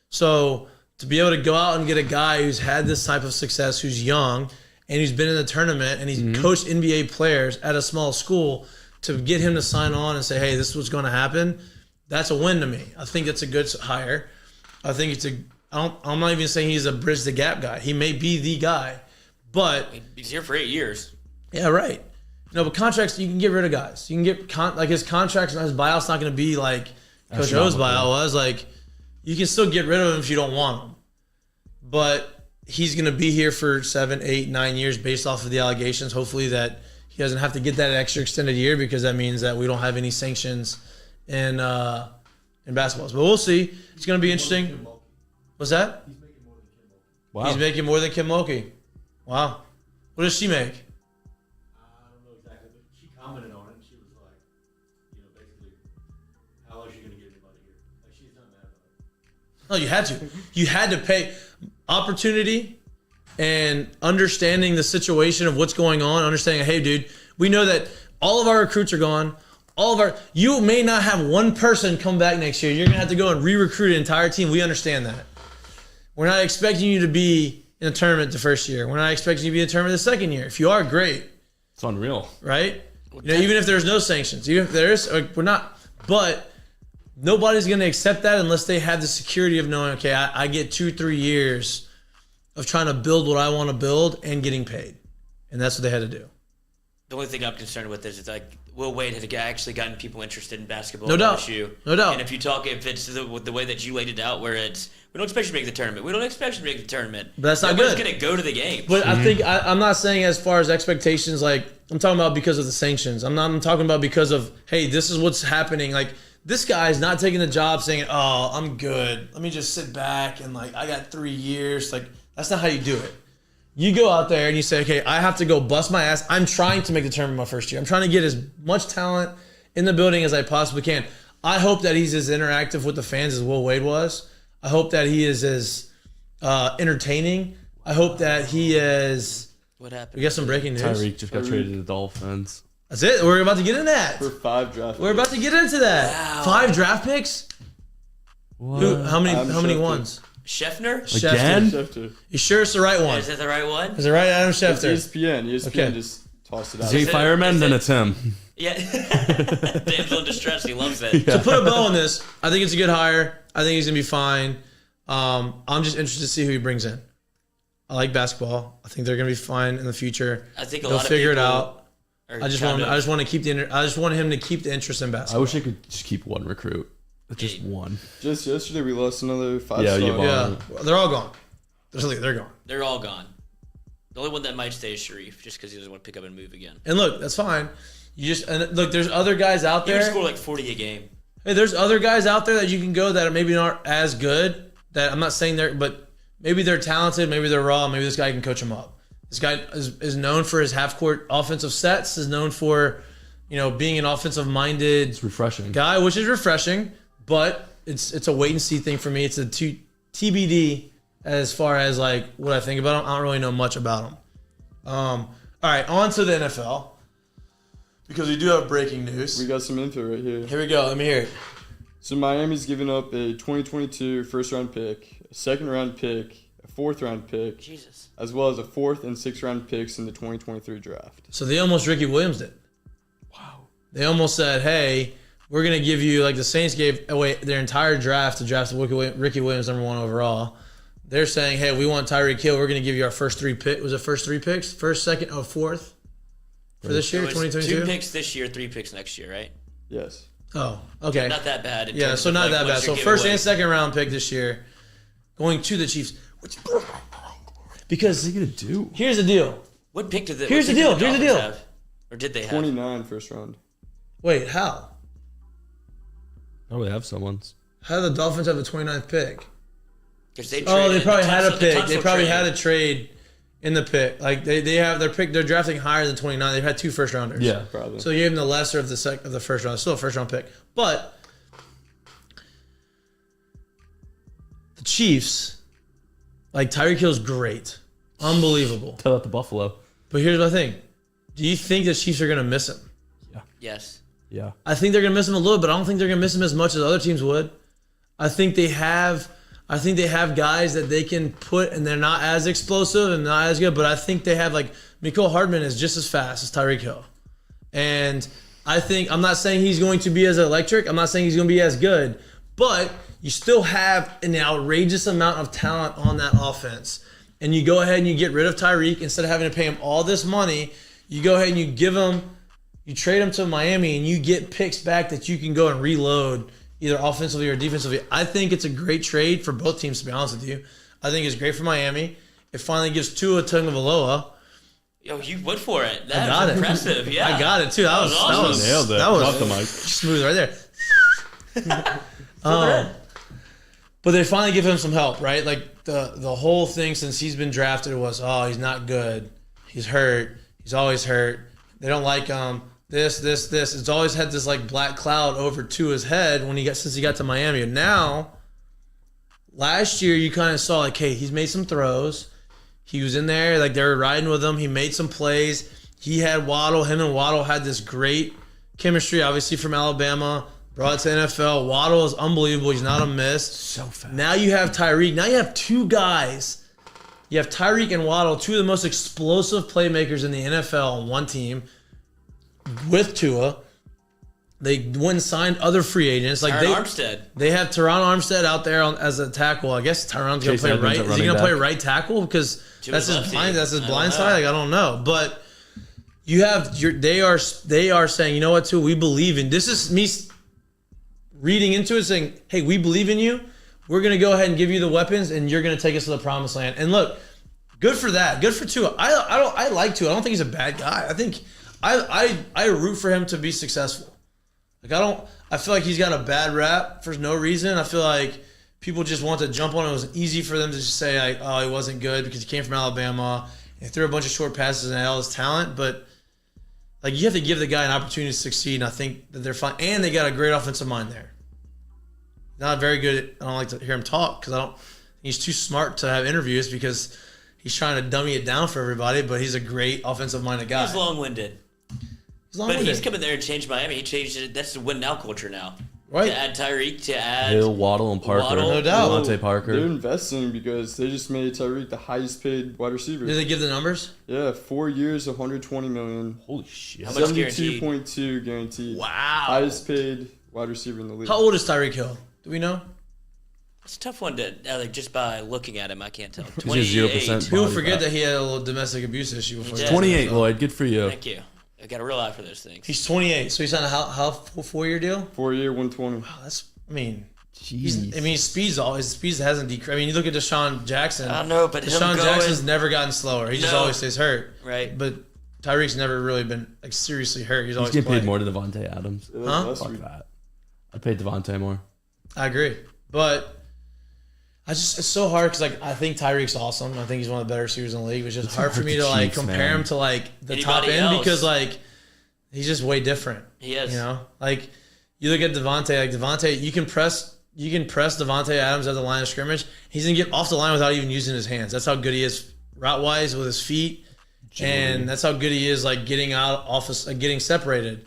So to be able to go out and get a guy who's had this type of success, who's young, and who's been in the tournament, and he's coached NBA players at a small school, to get him to sign on and say, hey, this is what's going to happen, that's a win to me. I think it's a good hire. I think it's I'm not even saying he's a bridge the gap guy. He may be the guy, but He's here for 8 years. yeah, right. No, but contracts, you can get rid of guys. You can get like his contracts and his buyout's not going to be like Coach O's buyout was. Like, you can still get rid of him if you don't want him, but he's going to be here for 7, 8, 9 years based off of the allegations. Hopefully that he doesn't have to get that extra extended year, because that means that we don't have any sanctions in basketball. But we'll see. It's going to be interesting. What's that? Wow. He's making more than Kim Mulkey. Wow. What does she make? I don't know exactly, but she commented on it, and she was like, basically, how else are you going to get anybody here? Like, she's not mad about it. No, you had to. You had to pay opportunity and understanding the situation of what's going on, understanding, hey, dude, we know that all of our recruits are gone. You may not have one person come back next year. You're going to have to go and re-recruit an entire team. We understand that. We're not expecting you to be in a tournament the first year. We're not expecting you to be in a tournament the second year. If you are, great. It's unreal. Right? Even if there's no sanctions, even if there is, we're not. But nobody's going to accept that unless they have the security of knowing, okay, I get 2-3 years of trying to build what I want to build and getting paid. And that's what they had to do. The only thing I'm concerned with is it's like Will Wade has actually gotten people interested in basketball. No at doubt. LSU. No doubt. And if it's the way that you laid it out, where it's, we don't expect you to make the tournament. We don't expect you to make the tournament. But that's not Nobody's good. going to go to the game. But I think I'm not saying as far as expectations, like, I'm talking about because of the sanctions. I'm talking about because of, hey, this is what's happening. Like, this guy's not taking the job saying, oh, I'm good. Let me just sit back and, like, I got 3 years. Like, that's not how you do it. You go out there and you say, okay, I have to go bust my ass. I'm trying to make the tournament my first year. I'm trying to get as much talent in the building as I possibly can. I hope that he's as interactive with the fans as Will Wade was. I hope that he is as entertaining. I hope that he is. What happened? We got some breaking news. Tyreek just got traded to the Dolphins. That's it. We're about to get into that. For 5 draft We're about to get into that. Wow. 5 draft picks? What? How many Schefter. ones? Scheffner? Again? Schefter. You sure it's the right one? Is that the right one? Is it right, Adam It's Schefter? ESPN. ESPN Okay. just tossed it out. Z Fireman, then it's him. Yeah. Damsel in distress. He loves that. To put a bow on this, I think it's a good hire. I think he's going to be fine. I'm just interested to see who he brings in. I like basketball. I think they're going to be fine in the future. I think a They'll lot of figure it people out. are I just kind want of- to keep I just want him to keep the interest in I basketball. wish I could just keep one recruit. Just one. Just yesterday, we lost another 5-star. Yeah, you Yeah, well, they're all gone. They're gone. They're all gone. The only one that might stay is Sharif, just because he doesn't want to pick up and move again. And look, that's fine. There's other guys out He would there. score like 40 a game. Hey, there's other guys out there that you can go that are maybe not as good. That I'm not saying but maybe they're talented, maybe they're raw, maybe this guy can coach them up. This guy is known for his half-court offensive sets, is known for, being an offensive-minded It's refreshing. guy, which is refreshing, but it's a wait-and-see thing for me. It's a TBD as far as, like, what I think about him. I don't really know much about him. All right, on to the NFL, because we do have breaking news. We got some info right here. Here we go. Let me hear it. So Miami's giving up a 2022 first-round pick, a second-round pick, a fourth-round pick, Jesus. as well as a fourth and sixth-round picks in the 2023 draft. So they almost Ricky Williams did. Wow. They almost said, hey, we're going to give you, like the Saints gave away their entire draft to draft Ricky Williams number 1 overall. They're saying, hey, we want Tyreek Hill. We're going to give you our first 3 picks. Was it first 3 picks? First, second, fourth for this year, It was 2022? 2 picks this year, 3 picks next year, right? Yes. Oh, okay. Not that bad. in Yeah, terms so of, not like, that what bad. you're So first giving and away. second round pick this year going to the Chiefs. Because What are you going to do? here's the deal. What pick did the Here's what the pick deal, did here's the Dolphins deal. have? Or did they have? 29 first round. Wait, how? Oh, they have someone's. How do the Dolphins have a 29th pick? 'Cause they Oh, they traded- probably the had a Tunsil- the pick. They Tunsil probably trade. had a trade in the pick. Like they have their pick. They're drafting higher than 29. They've had 2 first rounders. Yeah. Probably. So you gave them the lesser of the first round. Still a first round pick. But the Chiefs, like Tyreek Hill's great, unbelievable. Tell that to Buffalo. But here's my thing: do you think the Chiefs are gonna miss him? Yes. Yeah. I think they're gonna miss him a little, but I don't think they're gonna miss him as much as other teams would. I think they have guys that they can put, and they're not as explosive and not as good. But I think they have like Mecole Hardman is just as fast as Tyreek Hill, and I think I'm not saying he's going to be as electric. I'm not saying he's going to be as good, but you still have an outrageous amount of talent on that offense, and you go ahead and you get rid of Tyreek instead of having to pay him all this money. You go ahead and you trade him to Miami, and you get picks back that you can go and reload either offensively or defensively. I think it's a great trade for both teams, to be honest with you. I think it's great for Miami. It finally gives Tua Tagovailoa. Yo, you went for it. I got That's it. impressive. Yeah. I got it too. That was awesome. Nailed it. That was Drop the mic. smooth right there. But they finally give him some help, right? Like the whole thing since he's been drafted was, oh, he's not good. He's hurt. He's always hurt. They don't like him. This. It's always had this like black cloud over to his head since he got to Miami. And now, last year you kind of saw like, hey, he's made some throws. He was in there, like they were riding with him. He made some plays. He had Waddle. Him and Waddle had this great chemistry, obviously from Alabama. Brought it to NFL. Waddle is unbelievable. He's not a miss. So fast. Now you have Tyreek. Now you have two guys. You have Tyreek and Waddle, two of the most explosive playmakers in the NFL on one team with Tua. They went and signed other free agents. Like Armstead. They have Teron Armstead out there as a tackle. I guess Teron's going to Chase play Edmonds right. at Is he going to running play right tackle? Because Tua's that's lefty. his I blind don't side. know. Like, I don't know. But you have they are saying, you know what, Tua, we believe in. This is me reading into it, saying, hey, we believe in you. We're going to go ahead and give you the weapons, and you're going to take us to the promised land. And look, good for that. Good for Tua. I like Tua. I don't think he's a bad guy. I think I root for him to be successful. Like I feel like he's got a bad rap for no reason. I feel like people just want to jump on it. It was easy for them to just say like, oh, he wasn't good because he came from Alabama. He threw a bunch of short passes and had all his talent, but like you have to give the guy an opportunity to succeed. And I think that they're fine, and they got a great offensive mind there. Not very good. I don't like to hear him talk because he's too smart to have interviews because he's trying to dummy it down for everybody. But he's a great offensive-minded guy. He's long-winded. But he's coming there and changed Miami. He changed it. That's the win-now culture now. Right. To add Tyreek, to add Hill, Waddle, and Parker. Waddle. No doubt. Devontae Parker. They're investing because they just made Tyreek the highest paid wide receiver. Did they give the numbers? Yeah, 4 years, 120 million. Holy shit. How much guaranteed? 72.2 guaranteed. Wow. Highest paid wide receiver in the league. How old is Tyreek Hill? Do we know? It's a tough one to like just by looking at him. I can't tell. He's a 0% 28. People body forget fat. that he had a little domestic abuse issue before. He he did. got to the 28, NFL. Lloyd. Good for you. Thank you. I got a real eye for those things. He's 28, so he's on a how 4-year deal. 4 year, 120. Wow, that's. I mean, Jeez. his speed hasn't decreased. I mean, you look at Deshaun Jackson. I know, but him Deshaun going- Jackson's never gotten slower. He just No. always stays hurt. Right. But Tyreek's never really been like seriously hurt. He's He's always getting paid playing. more than Devontae Adams. Huh? That's Fuck that. I'd pay Devontae more. I agree, but it's so hard because like I think Tyreek's awesome. I think he's one of the better receivers in the league. It's just hard for me to like Chiefs, compare man. him to like the top Anybody end else? because like he's just way different. He is. You know, like you look at Devontae. Like Devontae, you can press Devontae Adams at the line of scrimmage. He's gonna get off the line without even using his hands. That's how good he is route wise with his feet, and that's how good he is like getting out off, getting separated.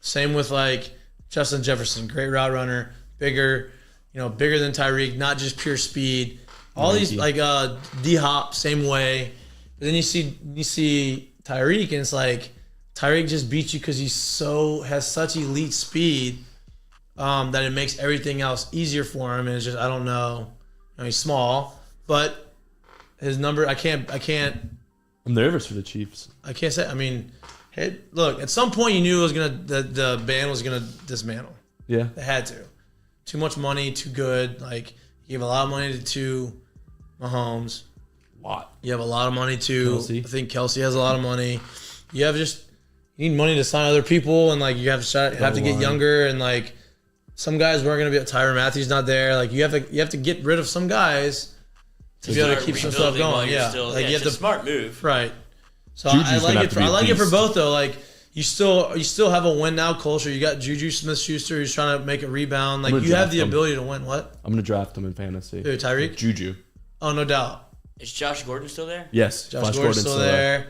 Same with like Justin Jefferson, great route runner, bigger than Tyreek, not just pure speed. All these like D Hop, same way. But then you see Tyreek, and it's like Tyreek just beats you because has such elite speed that it makes everything else easier for him. And it's just I don't know. He's small, but his number I can't I'm nervous for the Chiefs. say. I mean, hey, look, at some point you knew it was the band was gonna dismantle. Yeah. They had to. Too much money, too good. Like you gave a lot of money to Mahomes. You have a lot of money to. Kelsey. I think Kelsey has a lot of money. You need money to sign other people, and like you have to get younger, and like some guys weren't going to be. Tyrann Matthews not there. Like you have to get rid of some guys to be able to Start keep some stuff rebuilding while going. you're Yeah, still- like yeah, you have it's to a smart move. right. So Juju's I gonna have like it. to be I a like it for beast. both though. Like You still have a win now culture. You got Juju Smith-Schuster who's trying to make a rebound. Like, gonna you have draft the him. ability to win. What? I'm gonna draft him in fantasy. Who, Tyreek? Juju. Oh, no doubt. Is Josh Gordon still there? Yes, Josh Flash Gordon's still there.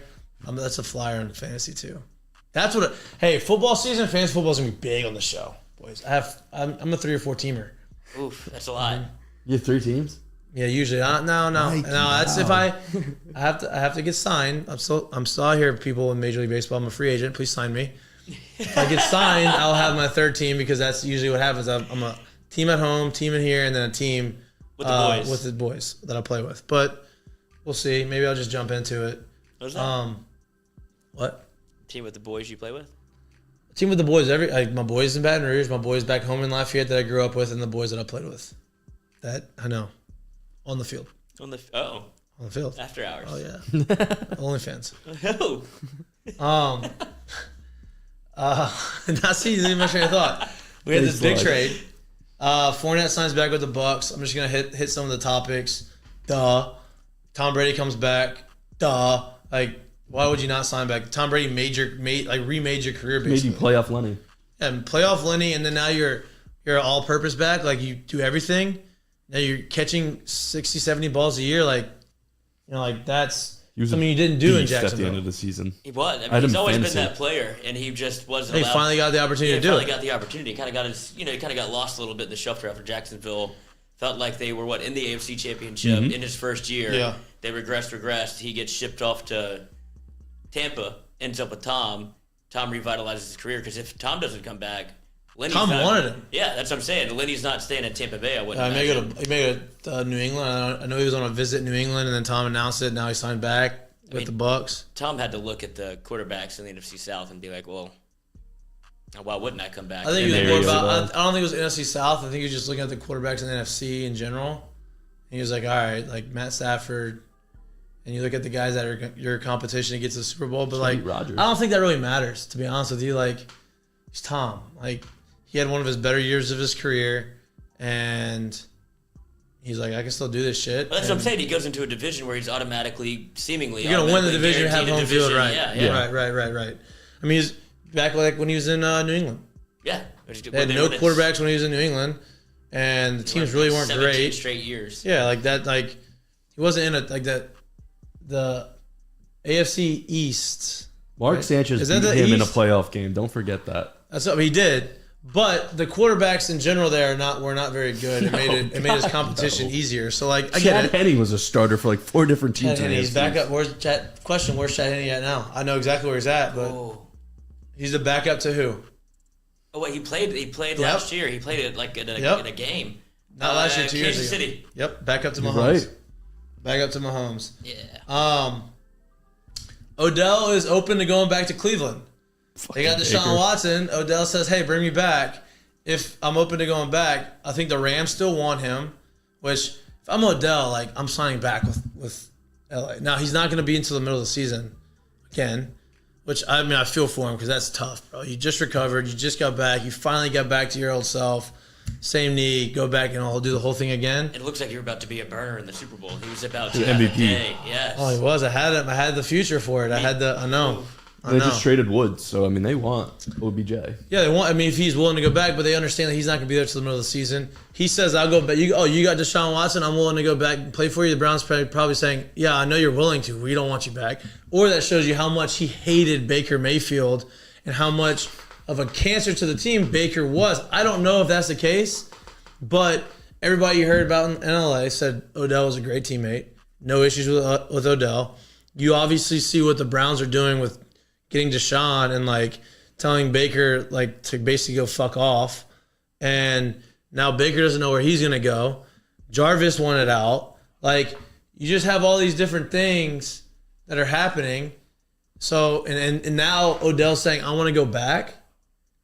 That's a flyer in fantasy too. That's what. Hey, football season, fantasy football is gonna be big on the show, boys. I'm a 3 or 4 teamer. Oof, that's a lot. You have 3 teams. Yeah, usually. No. That's if I have to get signed. I'm still out here, people in Major League Baseball. I'm a free agent. Please sign me. If I get signed, I'll have my 3rd team because that's usually what happens. I'm a team at home, team in here, and then a team With the boys. with the boys that I play with. But we'll see. Maybe I'll just jump into it. What was that? What? Team with the boys you play with? Team with the boys. My boys in Baton Rouge, my boys back home in Lafayette that I grew up with, and the boys that I played with. That I know. On the field. On the field. after hours. Oh yeah. OnlyFans. Oh. Not seeing my train of thought. We had this big trade. Fournette signs back with the Bucks. I'm just gonna hit some of the topics. Duh. Tom Brady comes back. Duh. Like, why would you not sign back? Tom Brady remade your career basically. Made you playoff Lenny. Yeah, and playoff Lenny, and then now you're an all-purpose back. Like, you do everything. Now you're catching 60, 70 balls a year. Like, that's something you didn't do in Beast Jacksonville. at the end of the season. He was. I had He's him always been fantasy. that player, and he just wasn't He allowed. finally got the opportunity to do finally it. got the opportunity. Kind of got his, he kind of got lost a little bit in the shuffle after Jacksonville. Felt like they were in the AFC Championship in his first year. Yeah. They regressed. He gets shipped off to Tampa. Ends up with Tom. Tom revitalizes his career because if Tom doesn't come back, Lenny's Tom not, wanted him. Yeah, that's what I'm saying. Lenny's not staying at Tampa Bay. I wouldn't. He imagine. made it to New England. I know he was on a visit in New England, and then Tom announced it. Now he signed back with the Bucks. Tom had to look at the quarterbacks in the NFC South and be like, well, why wouldn't I come back? I think And he there was he more is. about. I don't think it was NFC South. I think he was just looking at the quarterbacks in the NFC in general. And he was like, all right, like Matt Stafford, and you look at the guys that are your competition against the Super Bowl. But like, Rodgers. I don't think that really matters, to be honest with you. Like, he's Tom. Like, he had one of his better years of his career, and he's like, I can still do this shit. Well, that's what I'm saying. He goes into a division where he's seemingly You're gonna win the division, and have guaranteed a home field, division. right? Yeah. Right. I mean, he's back like when he was in New England. Yeah. They had no quarterbacks when he was in New England, and the teams really weren't 17 great. straight years. Yeah, like that. Like, he wasn't in the AFC East. Mark Right. Sanchez Is that beat the him in a East? playoff game. Don't forget that. That's what he did. But the quarterbacks in general there were not very good. It made his competition easier. So like, I Chad get it. Henne was a starter for like 4 different teams. Chad Henne, he's back up. Where's Chad Henne at now? I know exactly where he's at, but he's the backup to who? Oh wait, he played last year. He played it like in a game. Not last year, 2 years Kansas ago. City. Yep, back up to You're Mahomes. right. Back up to Mahomes. Yeah. Odell is open to going back to Cleveland. They got Fucking Deshaun Baker. Watson. Odell says, hey, bring me back. If I'm open to going back, I think the Rams still want him, which if I'm Odell, like, I'm signing back with LA. Now, he's not going to be until the middle of the season again, which, I mean, I feel for him because that's tough, bro. You just recovered. You just got back. You finally got back to your old self. Same knee. Go back and I'll do the whole thing again. It looks like you're about to be a burner in the Super Bowl. He was about to The have a MVP. day. Yes. Oh, he was. I had him. I had the future for it. I know. They just traded Woods, so I mean they want OBJ. Yeah, they want. I mean, if he's willing to go back, but they understand that he's not going to be there till the middle of the season. He says, "I'll go back." You got Deshaun Watson. I'm willing to go back and play for you. The Browns probably saying, "Yeah, I know you're willing to. We don't want you back." Or that shows you how much he hated Baker Mayfield and how much of a cancer to the team Baker was. I don't know if that's the case, but everybody you heard about in LA said Odell was a great teammate. No issues with Odell. You obviously see what the Browns are doing with getting Deshaun and like telling Baker like to basically go fuck off. And now Baker doesn't know where he's going to go. Jarvis wanted out. Like, you just have all these different things that are happening. So, and now Odell's saying, I want to go back.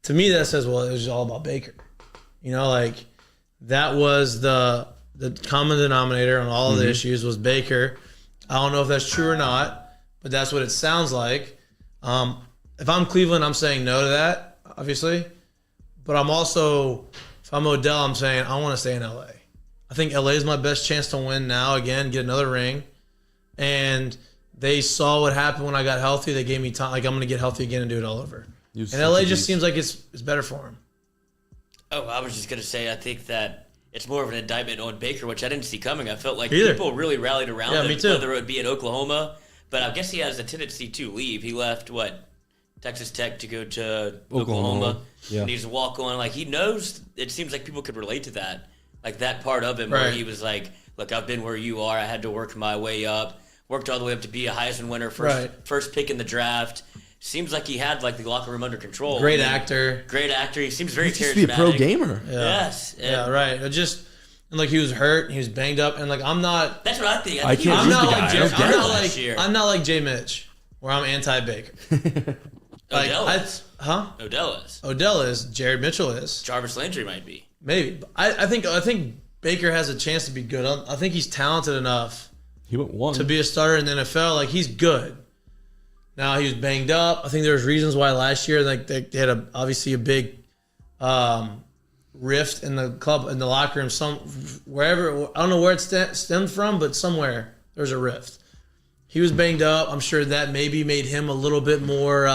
To me, that says, well, it was all about Baker. You know, like, that was the common denominator on all of the issues was Baker. I don't know if that's true or not, but that's what it sounds like. If I'm Cleveland, I'm saying no to that, obviously. But I'm also, if I'm Odell, I'm saying I want to stay in LA. I think LA is my best chance to win now again, get another ring. And they saw what happened when I got healthy. They gave me time. Like, I'm going to get healthy again and do it all over. And LA just seems like it's better for him. Oh, I was just going to say, I think that it's more of an indictment on Baker, which I didn't see coming. I felt like people really rallied around him, me too. whether it would be in Oklahoma. But I guess he has a tendency to leave. He left, Texas Tech to go to Oklahoma. Yeah. And he's walk on. Like, he knows, it seems like people could relate to that. Like, that part of him where he was like, look, I've been where you are. I had to work my way up. Worked all the way up to be a Heisman winner, first pick in the draft. Seems like he had, like, the locker room under control. Great actor. He seems very charismatic. Be a pro gamer. Yeah. Yes. Yeah, right. And like, he was hurt, he was banged up, and like, I'm not. That's what I think. I'm not like Jay Mitch, where I'm anti-Baker. Odell is. Huh? Odell is. Jared Mitchell is. Jarvis Landry might be. Maybe. I think Baker has a chance to be good. I think he's talented enough. He went one to be a starter in the NFL. Like, he's good. Now, he was banged up. I think there was reasons why last year, like, they had obviously a big rift in the club, in the locker room, wherever. I don't know where it stemmed from, but somewhere there's a rift. He was banged up. I'm sure that maybe made him a little bit more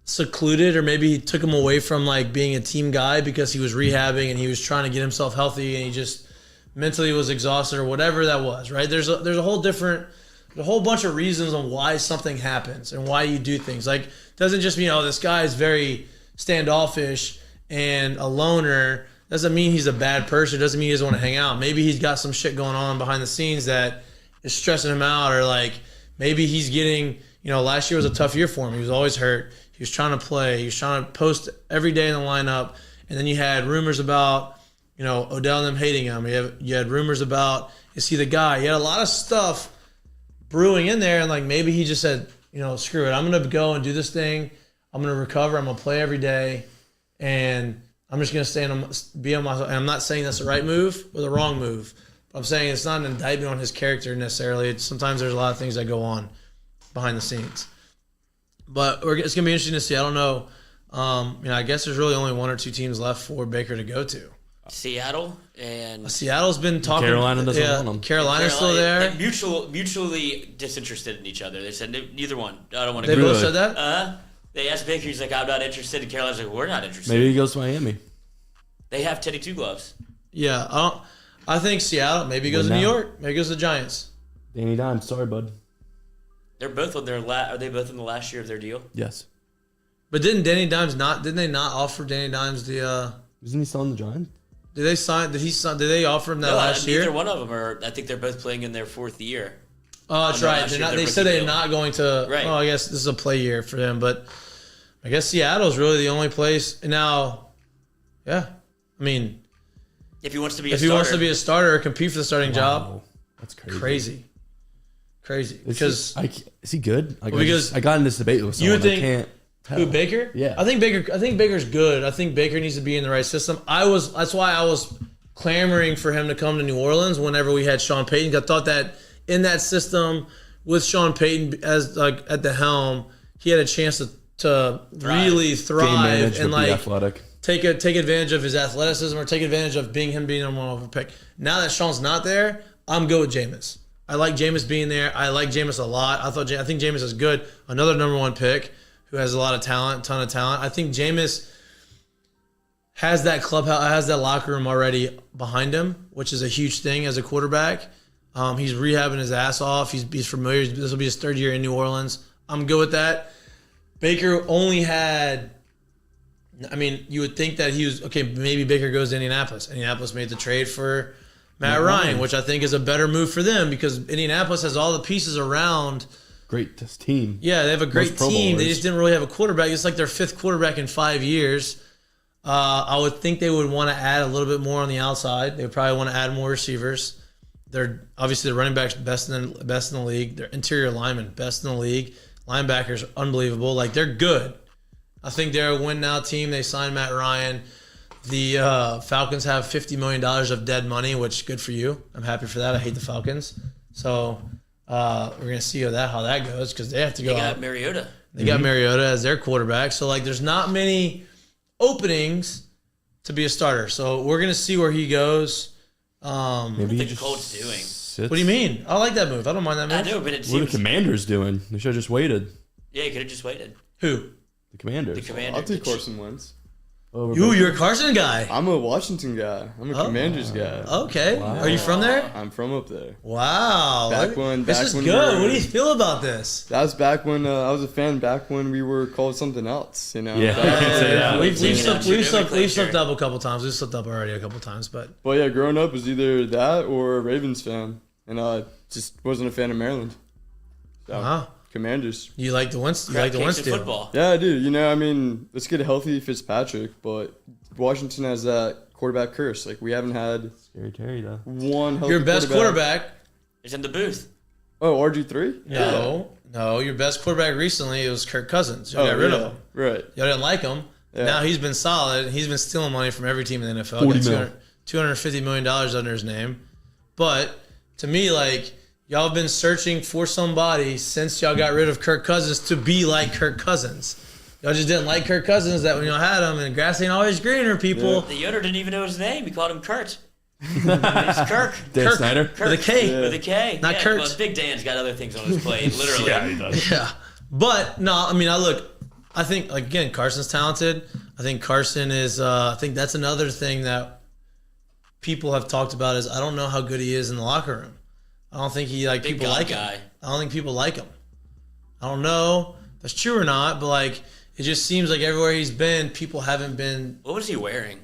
secluded, or maybe he took him away from, like, being a team guy because he was rehabbing and he was trying to get himself healthy, and he just mentally was exhausted or whatever that was, right? There's a whole bunch of reasons on why something happens and why you do things. Like, it doesn't just mean, this guy is very standoffish and a loner. Doesn't mean he's a bad person. Doesn't mean he doesn't want to hang out. Maybe he's got some shit going on behind the scenes that is stressing him out, or like maybe he's getting, last year was a tough year for him. He was always hurt. He was trying to play. He was trying to post every day in the lineup. And then you had rumors about, Odell and them hating him. You had rumors about, is he the guy? You had a lot of stuff brewing in there, and like maybe he just said, screw it. I'm going to go and do this thing. I'm going to recover. I'm going to play every day. And I'm just going to stay and be on myself. And I'm not saying that's the right move or the wrong move. I'm saying it's not an indictment on his character necessarily. Sometimes there's a lot of things that go on behind the scenes. But it's going to be interesting to see. I don't know. I guess there's really only one or two teams left for Baker to go to. Seattle and Seattle's been talking. Carolina doesn't want them. Carolina's still there. Mutually disinterested in each other. They said neither one. I don't want to go. They both said that? They asked Baker. He's like, I'm not interested. And Carolina's like, we're not interested. Maybe he goes to Miami. They have Teddy Two Gloves. Yeah, I think Seattle. Maybe he goes to New York. Maybe he goes to the Giants. Danny Dimes. Sorry, bud. They're both on their Are they both in the last year of their deal? Yes. But didn't Danny Dimes not? Didn't they not offer Danny Dimes the? Isn't he still on the Giants? Did they sign? Did they offer him that last year? Neither one of them are. I think they're both playing in their fourth year. Oh, that's right. They said they're not going to. Right. Oh, I guess this is a play year for them, but I guess Seattle's really the only place now. Yeah, I mean, if he wants to be a starter or compete for the starting job, that's crazy. Because is he good? Because I got in this debate with someone. You would think, I can't tell. Who, Baker? Yeah. I think Baker's good. I think Baker needs to be in the right system. That's why I was clamoring for him to come to New Orleans whenever we had Sean Payton. I thought that in that system with Sean Payton as like at the helm, he had a chance to really thrive and like athletic. Take advantage of his athleticism or take advantage of him being on one over pick. Now that Sean's not there, I'm good with Jameis. I like Jameis being there. I like Jameis a lot. I think Jameis is good. Another number one pick who has a lot of talent, ton of talent. I think Jameis has that clubhouse, has that locker room already behind him, which is a huge thing as a quarterback. He's rehabbing his ass off. He's familiar. This will be his third year in New Orleans. I'm good with that. Baker only had, you would think that he was, okay, maybe Baker goes to Indianapolis. Indianapolis made the trade for Matt Ryan, which I think is a better move for them because Indianapolis has all the pieces around. Great team. Yeah, they have a great team. They just didn't really have a quarterback. It's like their fifth quarterback in 5 years. I would think they would want to add a little bit more on the outside. They would probably want to add more receivers. They're obviously the running backs best in the league. Their interior linemen best in the league. Linebackers unbelievable. Like they're good. I think they're a win now team. They signed Matt Ryan. The Falcons have $50 million of dead money, which good for you. I'm happy for that. I hate the Falcons. So we're going to see how that goes because they have to go out. Mariota. They got Mariota as their quarterback. So, like, there's not many openings to be a starter. So we're going to see where he goes. Maybe what the Colts doing. Sits. What do you mean? I like that move. I don't mind that I move. know, but it What are seems. the Commanders doing? They should have just waited. Yeah, you could have just waited. Who? The Commanders. The Commander. I'll take Carson Wentz. Over You, Baker. you're a Carson guy. I'm a Washington guy. I'm a Commanders guy. Okay. Wow. Are you from there? I'm from up there. Wow. Back when- this back is when good. we were- What do you feel about this? That was back when I was a fan. Back when we were called something else. You know. Yeah. Back- I can say that. We've Taking slipped, out your we've, slipped, we've nomenclature. slipped up a couple times. We've slipped up already a couple times, but But yeah, growing up was either that or a Ravens fan, and I just wasn't a fan of Maryland. So, wow. Commanders. You like the Wentz? You Crap like the cakes Wentz in deal? football. Yeah, I do. You know, I mean, let's get a healthy Fitzpatrick, but Washington has that quarterback curse. Like, we haven't had Scary Terry though. one healthy Your best quarterback? It's in the booth. Oh, RG3? No. Your best quarterback recently was Kirk Cousins. You got rid of him. Right. Y'all didn't like him. Yeah. Now he's been solid. He's been stealing money from every team in the NFL. 40 Got mil. $250 million under his name. But to me, like, y'all have been searching for somebody since y'all got rid of Kirk Cousins to be like Kirk Cousins. Y'all just didn't like Kirk Cousins that when y'all had him, and grass ain't always greener, people. The owner didn't even know his name. He called him Kurt. It's Kirk. Dan Kirk. Snyder. Kirk. With a K. With a K. Not yeah, Kurt. Well, Big Dan's got other things on his plate, literally. Yeah, he does. Yeah. But, no, I mean, I think, like, again, Carson's talented. I think Carson is, I think that's another thing that people have talked about is I don't know how good he is in the locker room. I don't think he, like, Big people God like guy. him. I don't think people like him. I don't know if that's true or not, but, like, it just seems like everywhere he's been, people haven't been What was he wearing?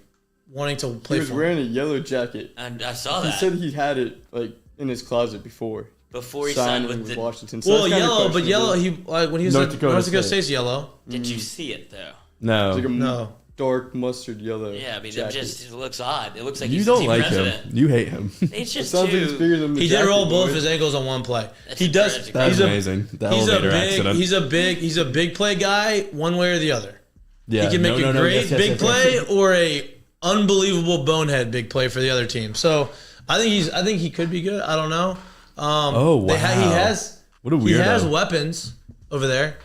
wanting to He play was for him. wearing a yellow jacket. I saw He that said he had it, like, in his closet before before he signed signing with with the. Washington. So Well, that's kinda yellow, but questionable. yellow, he, like, when he was North at Dakota North Dakota State. State's yellow. Did you see it though? No. It's like a No. dark mustard yellow. Yeah, I mean, jacket. it looks odd. It looks like You he's don't the team like president. him. You hate him. It's It just sounds like it's too. bigger than the He did jacket, roll both boy. his ankles on one play. That's He a does. tragic That's He's a amazing. The He's a elevator big. accident. He's a big play guy, one way or the other. Yeah, He can make no, a no, great yes, big yes, play yes. or a unbelievable bonehead big play for the other team. So I think he could be good. I don't know. Oh, wow. He has. What a He has weirdo. weapons over there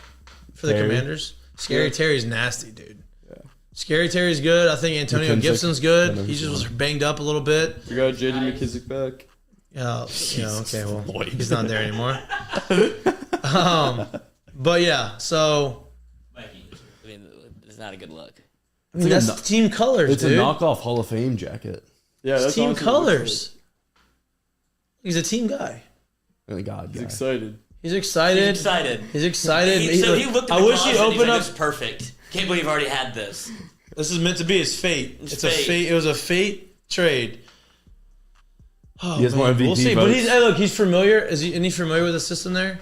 for the Terry? Commanders. Scary Yeah. Terry's nasty, dude. Scary Terry's good. I think Antonio McKissick. Gibson's good. Yeah, He just was banged up a little bit. We got JD McKissick back. Yeah, okay, well, Lloyd. he's not there anymore. But yeah, so I mean, it's not a good look. I mean, like a that's no- team colors, It's dude. a knockoff Hall of Fame jacket. Yeah, It's that's team honestly what it looks colors. He's a team guy. Oh, God, like. He's guy. excited. He's excited. He's excited. He's excited. So he looked at I the wish closet he'd and he's open like, up. "This is perfect. Can't believe I've already had this." This is meant to be his fate. It's a fate. fate. It was a fate trade. Oh, He has more MVP We'll see. But votes. he's hey, look. He's familiar. Isn't he familiar with the system there?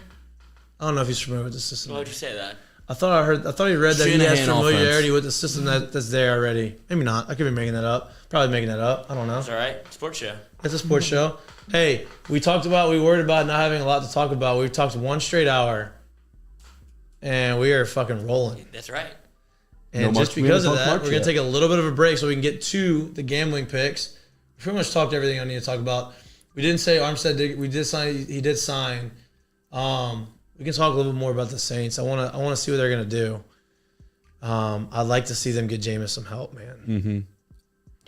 I don't know if he's familiar with the system. Why would you say that? I thought he read that he has Shanahan familiarity offense. with the system that's there already. Maybe not. I could be making that up. Probably making that up. I don't know. It's all right. Sports show. It's a sports show. Hey, we worried about not having a lot to talk about. We've talked one straight hour, and we are fucking rolling. That's right. And No just much- we because of haven't talked that, much we're going yet. to take a little bit of a break so we can get to the gambling picks. We pretty much talked everything I need to talk about. We didn't say Armstead did. We did sign. He did sign. We can talk a little bit more about the Saints. I want to see what they're going to do. I'd like to see them get Jameis some help, man.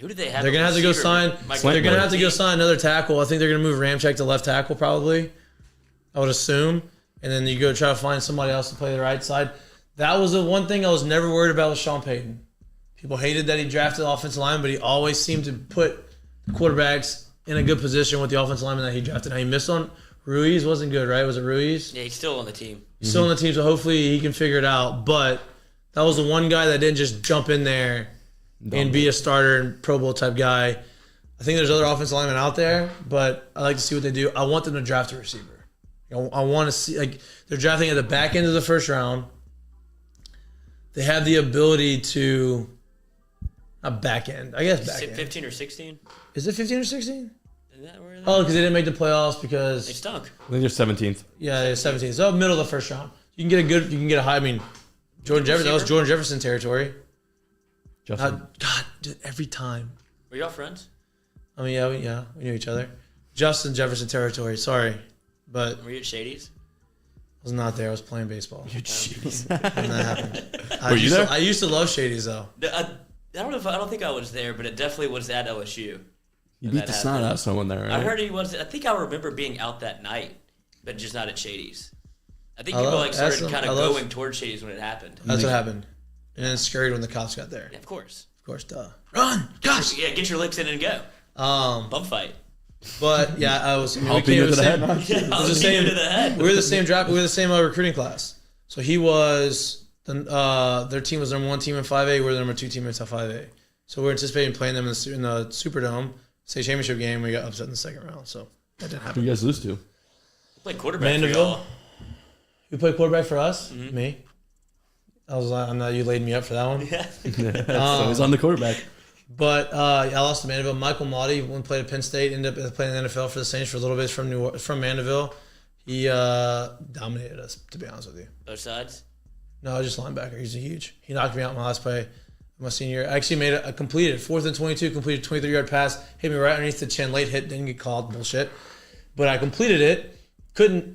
Who did they have? They're at going to have to go receiver? sign. Mike They're going to have to go White. sign another tackle. I think they're going to move Ramczyk to left tackle probably. I would assume, and then you go try to find somebody else to play the right side. That was the one thing I was never worried about with Sean Payton. People hated that he drafted offensive lineman, but he always seemed to put quarterbacks in a good position with the offensive lineman that he drafted. Now he missed on Ruiz, wasn't good, right? Was it Ruiz? Yeah, he's still on the team. Still on the team, so hopefully he can figure it out. But that was the one guy that didn't just jump in there and be a starter and Pro Bowl type guy. I think there's other offensive linemen out there, but I like to see what they do. I want them to draft a receiver. I want to see, like, they're drafting at the back end of the first round. They have the ability to, not back end, I guess back end. 15 or 16? Is it 15 or 16? Is that where Oh, because they didn't make the playoffs they because, stunk? I think they're 17th. yeah, they're 17. So middle of the first round. You can get a high, I mean, Jordan Jefferson, that was Jordan Jefferson territory. Justin. God, dude, every time. Were y'all friends? I mean, yeah, we knew each other. Justin Jefferson territory. Sorry, but I Were you at Shady's? was not there. I was playing baseball Jeez. when that happened. Were you there? I used to love Shady's though. I don't think I was there, but it definitely was at LSU. You when beat that the snot happened. out of someone there, right? I heard he was. I think I remember being out that night, but just not at Shady's. I think I people love- like started that's- kind I of love- going towards Shady's when it happened. That's what happened. And then scurried when the cops got there. Yeah, of course. Of course, duh. Run, cops. Yeah, get your licks in and go. Bum fight. But yeah, I was. I mean, we Helping came you to the same- head. Yeah, it was I'll the beat same. you to the head. We were the same draft. We were the same recruiting class. So he was their team was number 1 team in 5A. We were the number 2 team in 5A. So we're anticipating playing them in the Superdome state championship game. We got upset in the second round. So that didn't Who happen. you guys lose to? Play quarterback for Mandeville. y'all. Who played quarterback for us? Mm-hmm. Me. I was. I know you laid me up for that one. Yeah. So he's on the quarterback. But I lost to Mandeville. Michael Mahtook, when played at Penn State, ended up playing in the NFL for the Saints for a little bit. From Mandeville. He dominated us, to be honest with you. Both sides. No, just linebacker. He's huge. He knocked me out in my last play my senior year. I actually made a completed 4th and 22, completed 23-yard pass, hit me right underneath the chin, late hit, didn't get called, bullshit. But I completed it.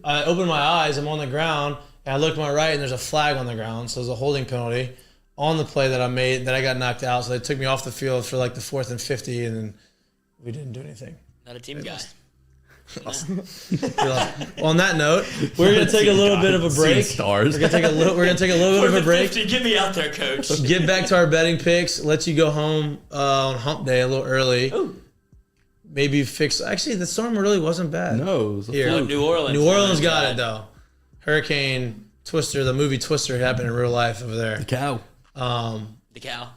I opened my eyes, I'm on the ground, and I look to my right, and there's a flag on the ground, so there's a holding penalty on the play that I made that I got knocked out. So they took me off the field for like the 4th and 50, and then we didn't do anything. Not a team guy. On that note, we're gonna take a little bit of a break. Stars. We're gonna take a little bit of a break. 50, get me out there, coach. Get back to our betting picks. Let you go home on hump day a little early. Ooh. Maybe fix. Actually, the storm really wasn't bad. No, it was a Here. fluke. New Orleans. New Orleans got it though. Hurricane Twister, the movie Twister, happened in real life over there. The cow. The cow.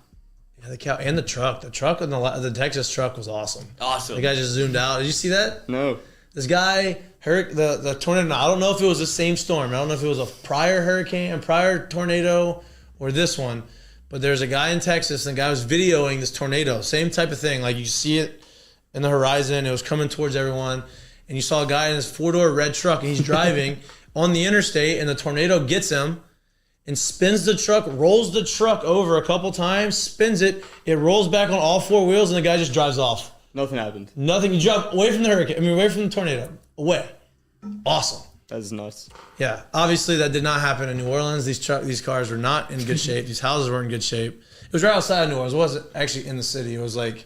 Yeah, the cow and the truck. The truck and the Texas truck was awesome. Awesome. The guy just zoomed out. Did you see that? No. This guy, the tornado. I don't know if it was the same storm. I don't know if it was a prior hurricane, a prior tornado, or this one. But there's a guy in Texas, and the guy was videoing this tornado. Same type of thing. Like you see it in the horizon. It was coming towards everyone, and you saw a guy in his 4-door red truck, and he's driving on the interstate, and the tornado gets him and spins the truck, rolls the truck over a couple times, spins it. It rolls back on all 4 wheels, and the guy just drives off. Nothing happened. Nothing. You drive away from the hurricane. I mean, away from the tornado. Away. Awesome. That's nuts. Yeah. Obviously, that did not happen in New Orleans. These cars were not in good shape. These houses weren't in good shape. It was right outside of New Orleans. It wasn't actually in the city. It was like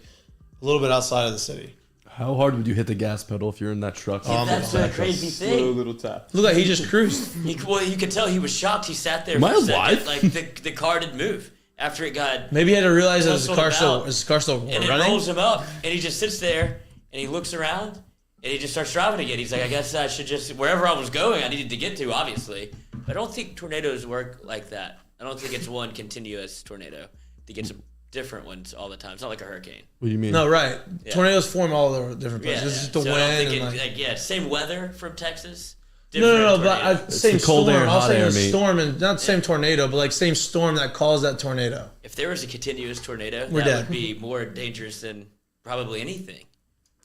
a little bit outside of the city. How hard would you hit the gas pedal if you're in that truck? That's the crazy Slow thing. little tap. Looked like he just cruised. Well, you could tell he was shocked. He sat there Am for I a second. alive? Like the car didn't move after it got. Maybe he had to realize that his Hustled car still And it running. rolls him up, and he just sits there, and he looks around, and he just starts driving again. He's like, I guess I should just, wherever I was going, I needed to get to, obviously. But I don't think tornadoes work like that. I don't think it's one continuous tornado. I think it's different ones all the time. It's not like a hurricane. What do you mean? No, right. Yeah. Tornadoes form all over different Yeah, places. It's yeah. just the So I don't wind. think And it, like, yeah, same weather from Texas. no, different but tornado. same the cold storm. air, I was hot saying air, the mate. storm, and not the same tornado, but like same storm that caused that tornado. If there was a continuous tornado, We're that dead. would be more dangerous than probably anything.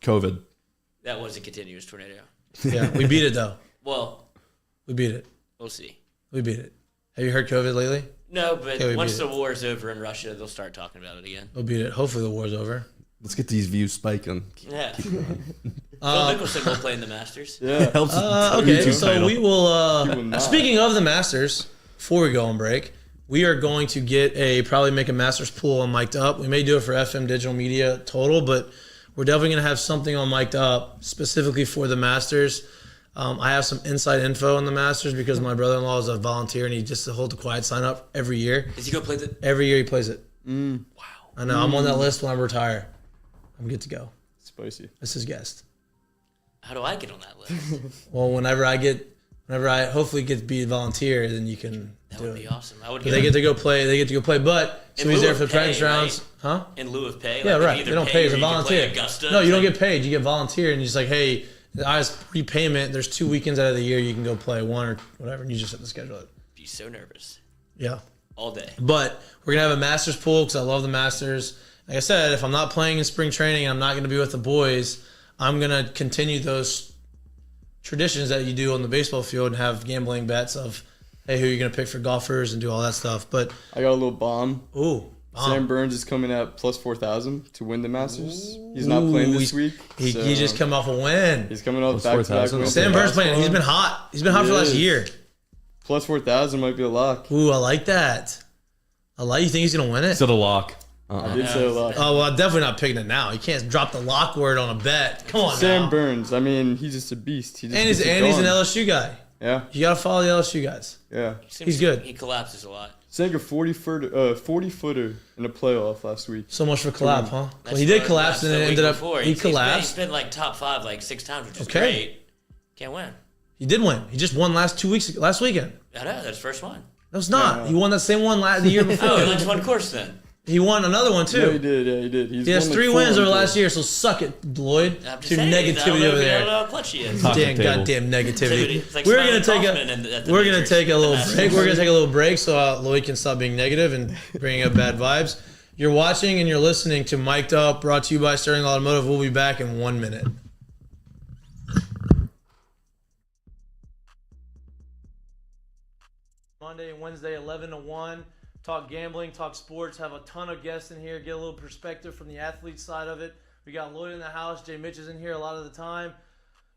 COVID. That was a continuous tornado. Yeah, we beat it though. Well, We beat it. we'll see. We beat it. Have you heard COVID lately? No, but Yeah, we once beat the war's over in Russia, they'll start talking about it again. We'll beat it. Hopefully the war's over. Let's get these views spiking. Yeah. Phil Mickelson will play in the Masters. Yeah. Helps. Okay, YouTube so title. we will. will not. Speaking of the Masters, before we go on break, we are going to probably make a Masters pool on Mik'd Up. We may do it for FM Digital Media total, but we're definitely going to have something on Mik'd Up specifically for the Masters. I have some inside info on the Masters because my brother-in-law is a volunteer and he just holds a quiet sign up every year. Is he going to play the. Every year he plays it. Wow. I know. I'm on that list when I retire. I'm good to go. Spicy. That's his guest. How do I get on that list? Well, whenever I hopefully get to be a volunteer, then you can That do would it. be awesome. I would But they get to go play. But so In he's lieu there of for the practice pay, rounds, huh? in lieu of pay. Yeah, like, right. either They don't pay as or a you can play volunteer. Augusta. No, you don't Like, get paid. You get volunteer, and you're just like, hey, as repayment, there's 2 weekends out of the year you can go play one or whatever, and you just have to schedule it. Be so nervous Yeah. all day. But we're gonna have a Masters pool because I love the Masters. Like I said, if I'm not playing in spring training, I'm not gonna be with the boys. I'm gonna continue those traditions that you do on the baseball field and have gambling bets of, hey, who you're gonna pick for golfers and do all that stuff. But I got a little bomb. Sam ooh, Burns is coming at plus 4,000 to win the Masters. He's not playing this week. he so just come off a win. He's coming off Plus back-to-back 4,000. wins. Sam in Burns playing. basketball. He's been hot. He's been hot for the last He year. is. Plus 4,000 might be a lock. Ooh, I like that. You think he's gonna win it? Still a lock. I did say a lot. Oh, well, I'm definitely not picking it now. You can't drop the lock word on a bet. Come on Sam now. Burns. I mean, he's just a beast. And he's an LSU guy. Yeah. You got to follow the LSU guys. Yeah. He's good. He collapses a lot. Sank a 40-footer in a playoff last week. So much for collapse, huh? Well, That's he did what collapse and the then week ended up before. he collapsed. He's been like top 5 like 6 times, which is Okay. great. Can't win. He did win. He just won last weekend. I know, that's the first one. No, it's not. He won that same one the year before. Oh, that's one course then. He won another one too. No, he did. Yeah, he did. He has won, 3 4 wins over on last tour. year, so suck it, Lloyd. I'm just To saying, I don't negativity know over if you there. know how clutch he is. Talk Damn table. goddamn negativity. It's like We're smiling gonna Kaufman at take the we're gonna Matrix, take a little the break. We're gonna take a little break so Lloyd can stop being negative and bringing up bad vibes. You're watching and you're listening to Mik'd Up, brought to you by Sterling Automotive. We'll be back in 1 minute. Monday and Wednesday, 11 to 1. Talk gambling, talk sports, have a ton of guests in here, get a little perspective from the athlete side of it. We got Lloyd in the house, Jay Mitch is in here a lot of the time.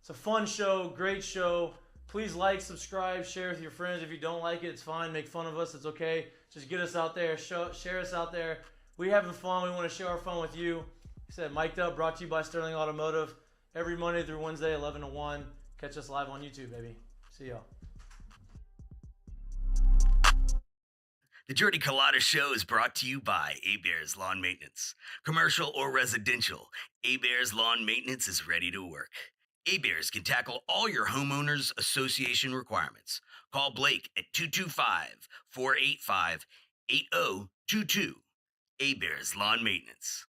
It's a fun show, great show. Please like, subscribe, share with your friends. If you don't like it, it's fine. Make fun of us, it's okay. Just get us out there, share us out there. We having fun, we want to share our fun with you. Like I said, Mik'd Up, brought to you by Sterling Automotive. Every Monday through Wednesday, 11 to 1. Catch us live on YouTube, baby. See y'all. The Jordy Colada Show is brought to you by A-Bears Lawn Maintenance. Commercial or residential, A-Bears Lawn Maintenance is ready to work. A-Bears can tackle all your homeowners association requirements. Call Blake at 225-485-8022. A-Bears Lawn Maintenance.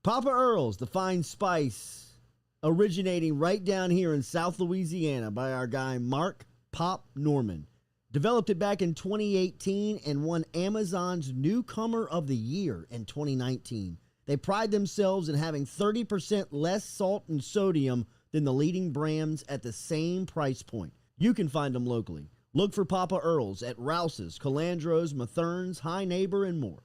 Papa Earl's, the fine spice, originating right down here in South Louisiana by our guy Mark Pop Norman. Developed it back in 2018 and won Amazon's Newcomer of the Year in 2019. They pride themselves in having 30% less salt and sodium than the leading brands at the same price point. You can find them locally. Look for Papa Earl's at Rouse's, Calandro's, Mathern's, High Neighbor, and more.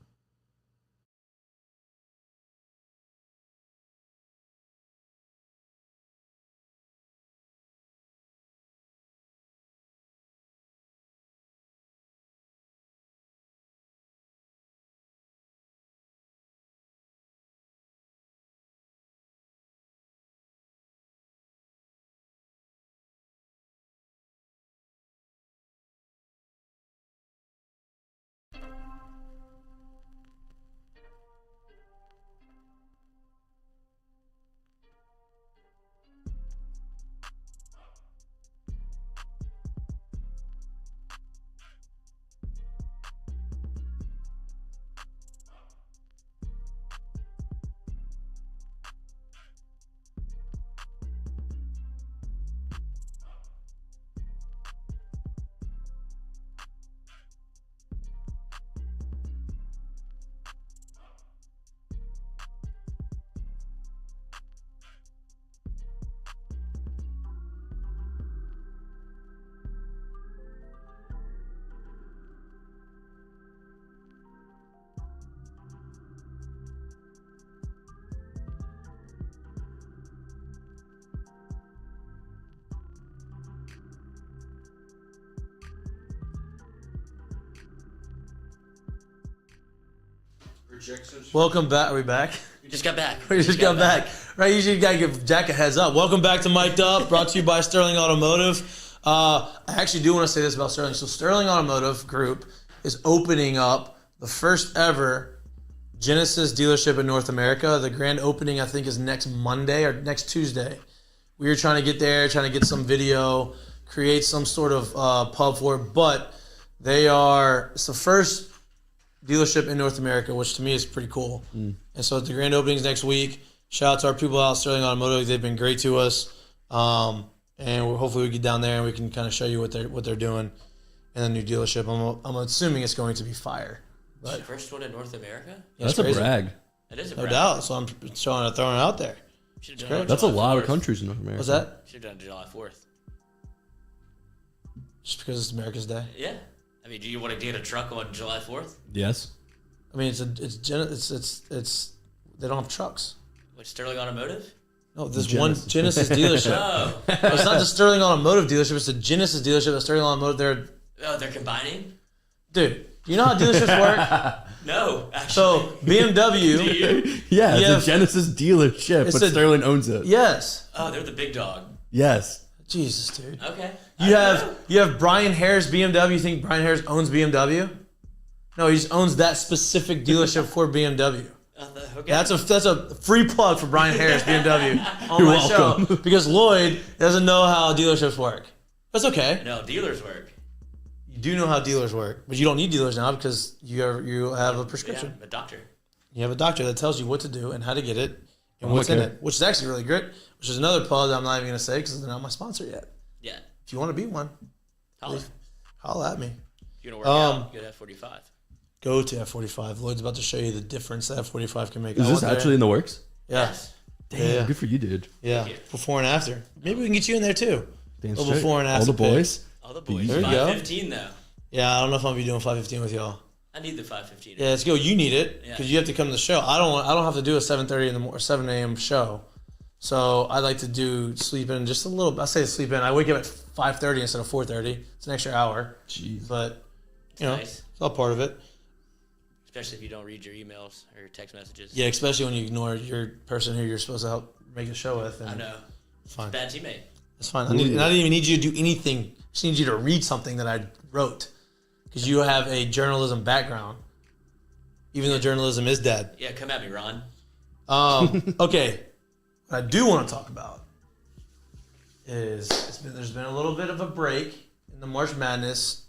Welcome back. Are we back? We just got back. We just got back. Right, usually you gotta give Jack a heads up. Welcome back to Mik'd Up, brought to you by Sterling Automotive. I actually do want to say this about Sterling. So Sterling Automotive Group is opening up the first ever Genesis dealership in North America. The grand opening, I think, is next Monday or next Tuesday. We were trying to get there, trying to get some video, create some sort of pub for it, but it's the first dealership in North America, which to me is pretty cool. And so the grand opening's next week. Shout out to our people out at Sterling Automotive. They've been great to us. And hopefully we get down there and we can kind of show you what they're doing in the new dealership. I'm assuming it's going to be fire. But First one in North America? That's a brag. That is a no brag. doubt. So I'm throwing it out there. Should've done it on That's a July lot of 4th. countries in North America. What's that? Should have done it July 4th. Just because it's America's Day? Yeah. I mean, do you want to get a truck on July 4th? Yes. I mean, they don't have trucks. What, Sterling Automotive? No, this one Genesis dealership. Oh. It's not the Sterling Automotive dealership. It's the Genesis dealership. The Sterling Automotive. They're combining? Dude, you know how dealerships work? No, actually. So BMW. Do you? Yeah, Yeah. it's a Genesis dealership, but Sterling owns it. Yes. Oh, they're the big dog. Yes. Jesus, dude. Okay. You have Brian Harris BMW. You think Brian Harris owns BMW? No, he just owns that specific dealership for BMW. Okay. That's a free plug for Brian Harris BMW on You're my welcome. show because Lloyd doesn't know how dealerships work. That's okay. No, dealers work. You do know how dealers work, but you don't need dealers now because you have a Yeah, prescription. a doctor. You have a doctor that tells you what to do and how to get it and what's in Okay. it, which is actually really great. Which is another plug that I'm not even going to say because they're not my sponsor yet. Yeah. If you want to be one, Holla. holla at me. If you want to work out, you go to F45. Go to F45. Lloyd's about to show you the difference that F45 can make. Is this actually in the works? Yeah. Yes. Yeah. Good for you, dude. Yeah. Before and after. Maybe we can get you in there too. Damn Little straight. before and All after the pic. boys. All the boys. There you go. 515 though. Yeah, I don't know if I'll be doing 515 with y'all. I need the 515. Yeah, let's go. You need it because Yeah. you have to come to the show. I don't have to do a 7:30 in the morning, 7 a.m. show. So I like to do sleep in just a little. I say sleep in. I wake up at 5:30 instead of 4:30. It's an extra hour. Jeez. But you know, Nice. it's all part of it. Especially if you don't read your emails or your text messages. Yeah, especially when you ignore your person who you're supposed to help make a show with. And I know. It's fine. Bad teammate. It's fine. I didn't even need you to do anything. I just need you to read something that I wrote because you have a journalism background, even though journalism is dead. Yeah, come at me, Ron. Okay, what I do want to talk about is there's been a little bit of a break in the March Madness.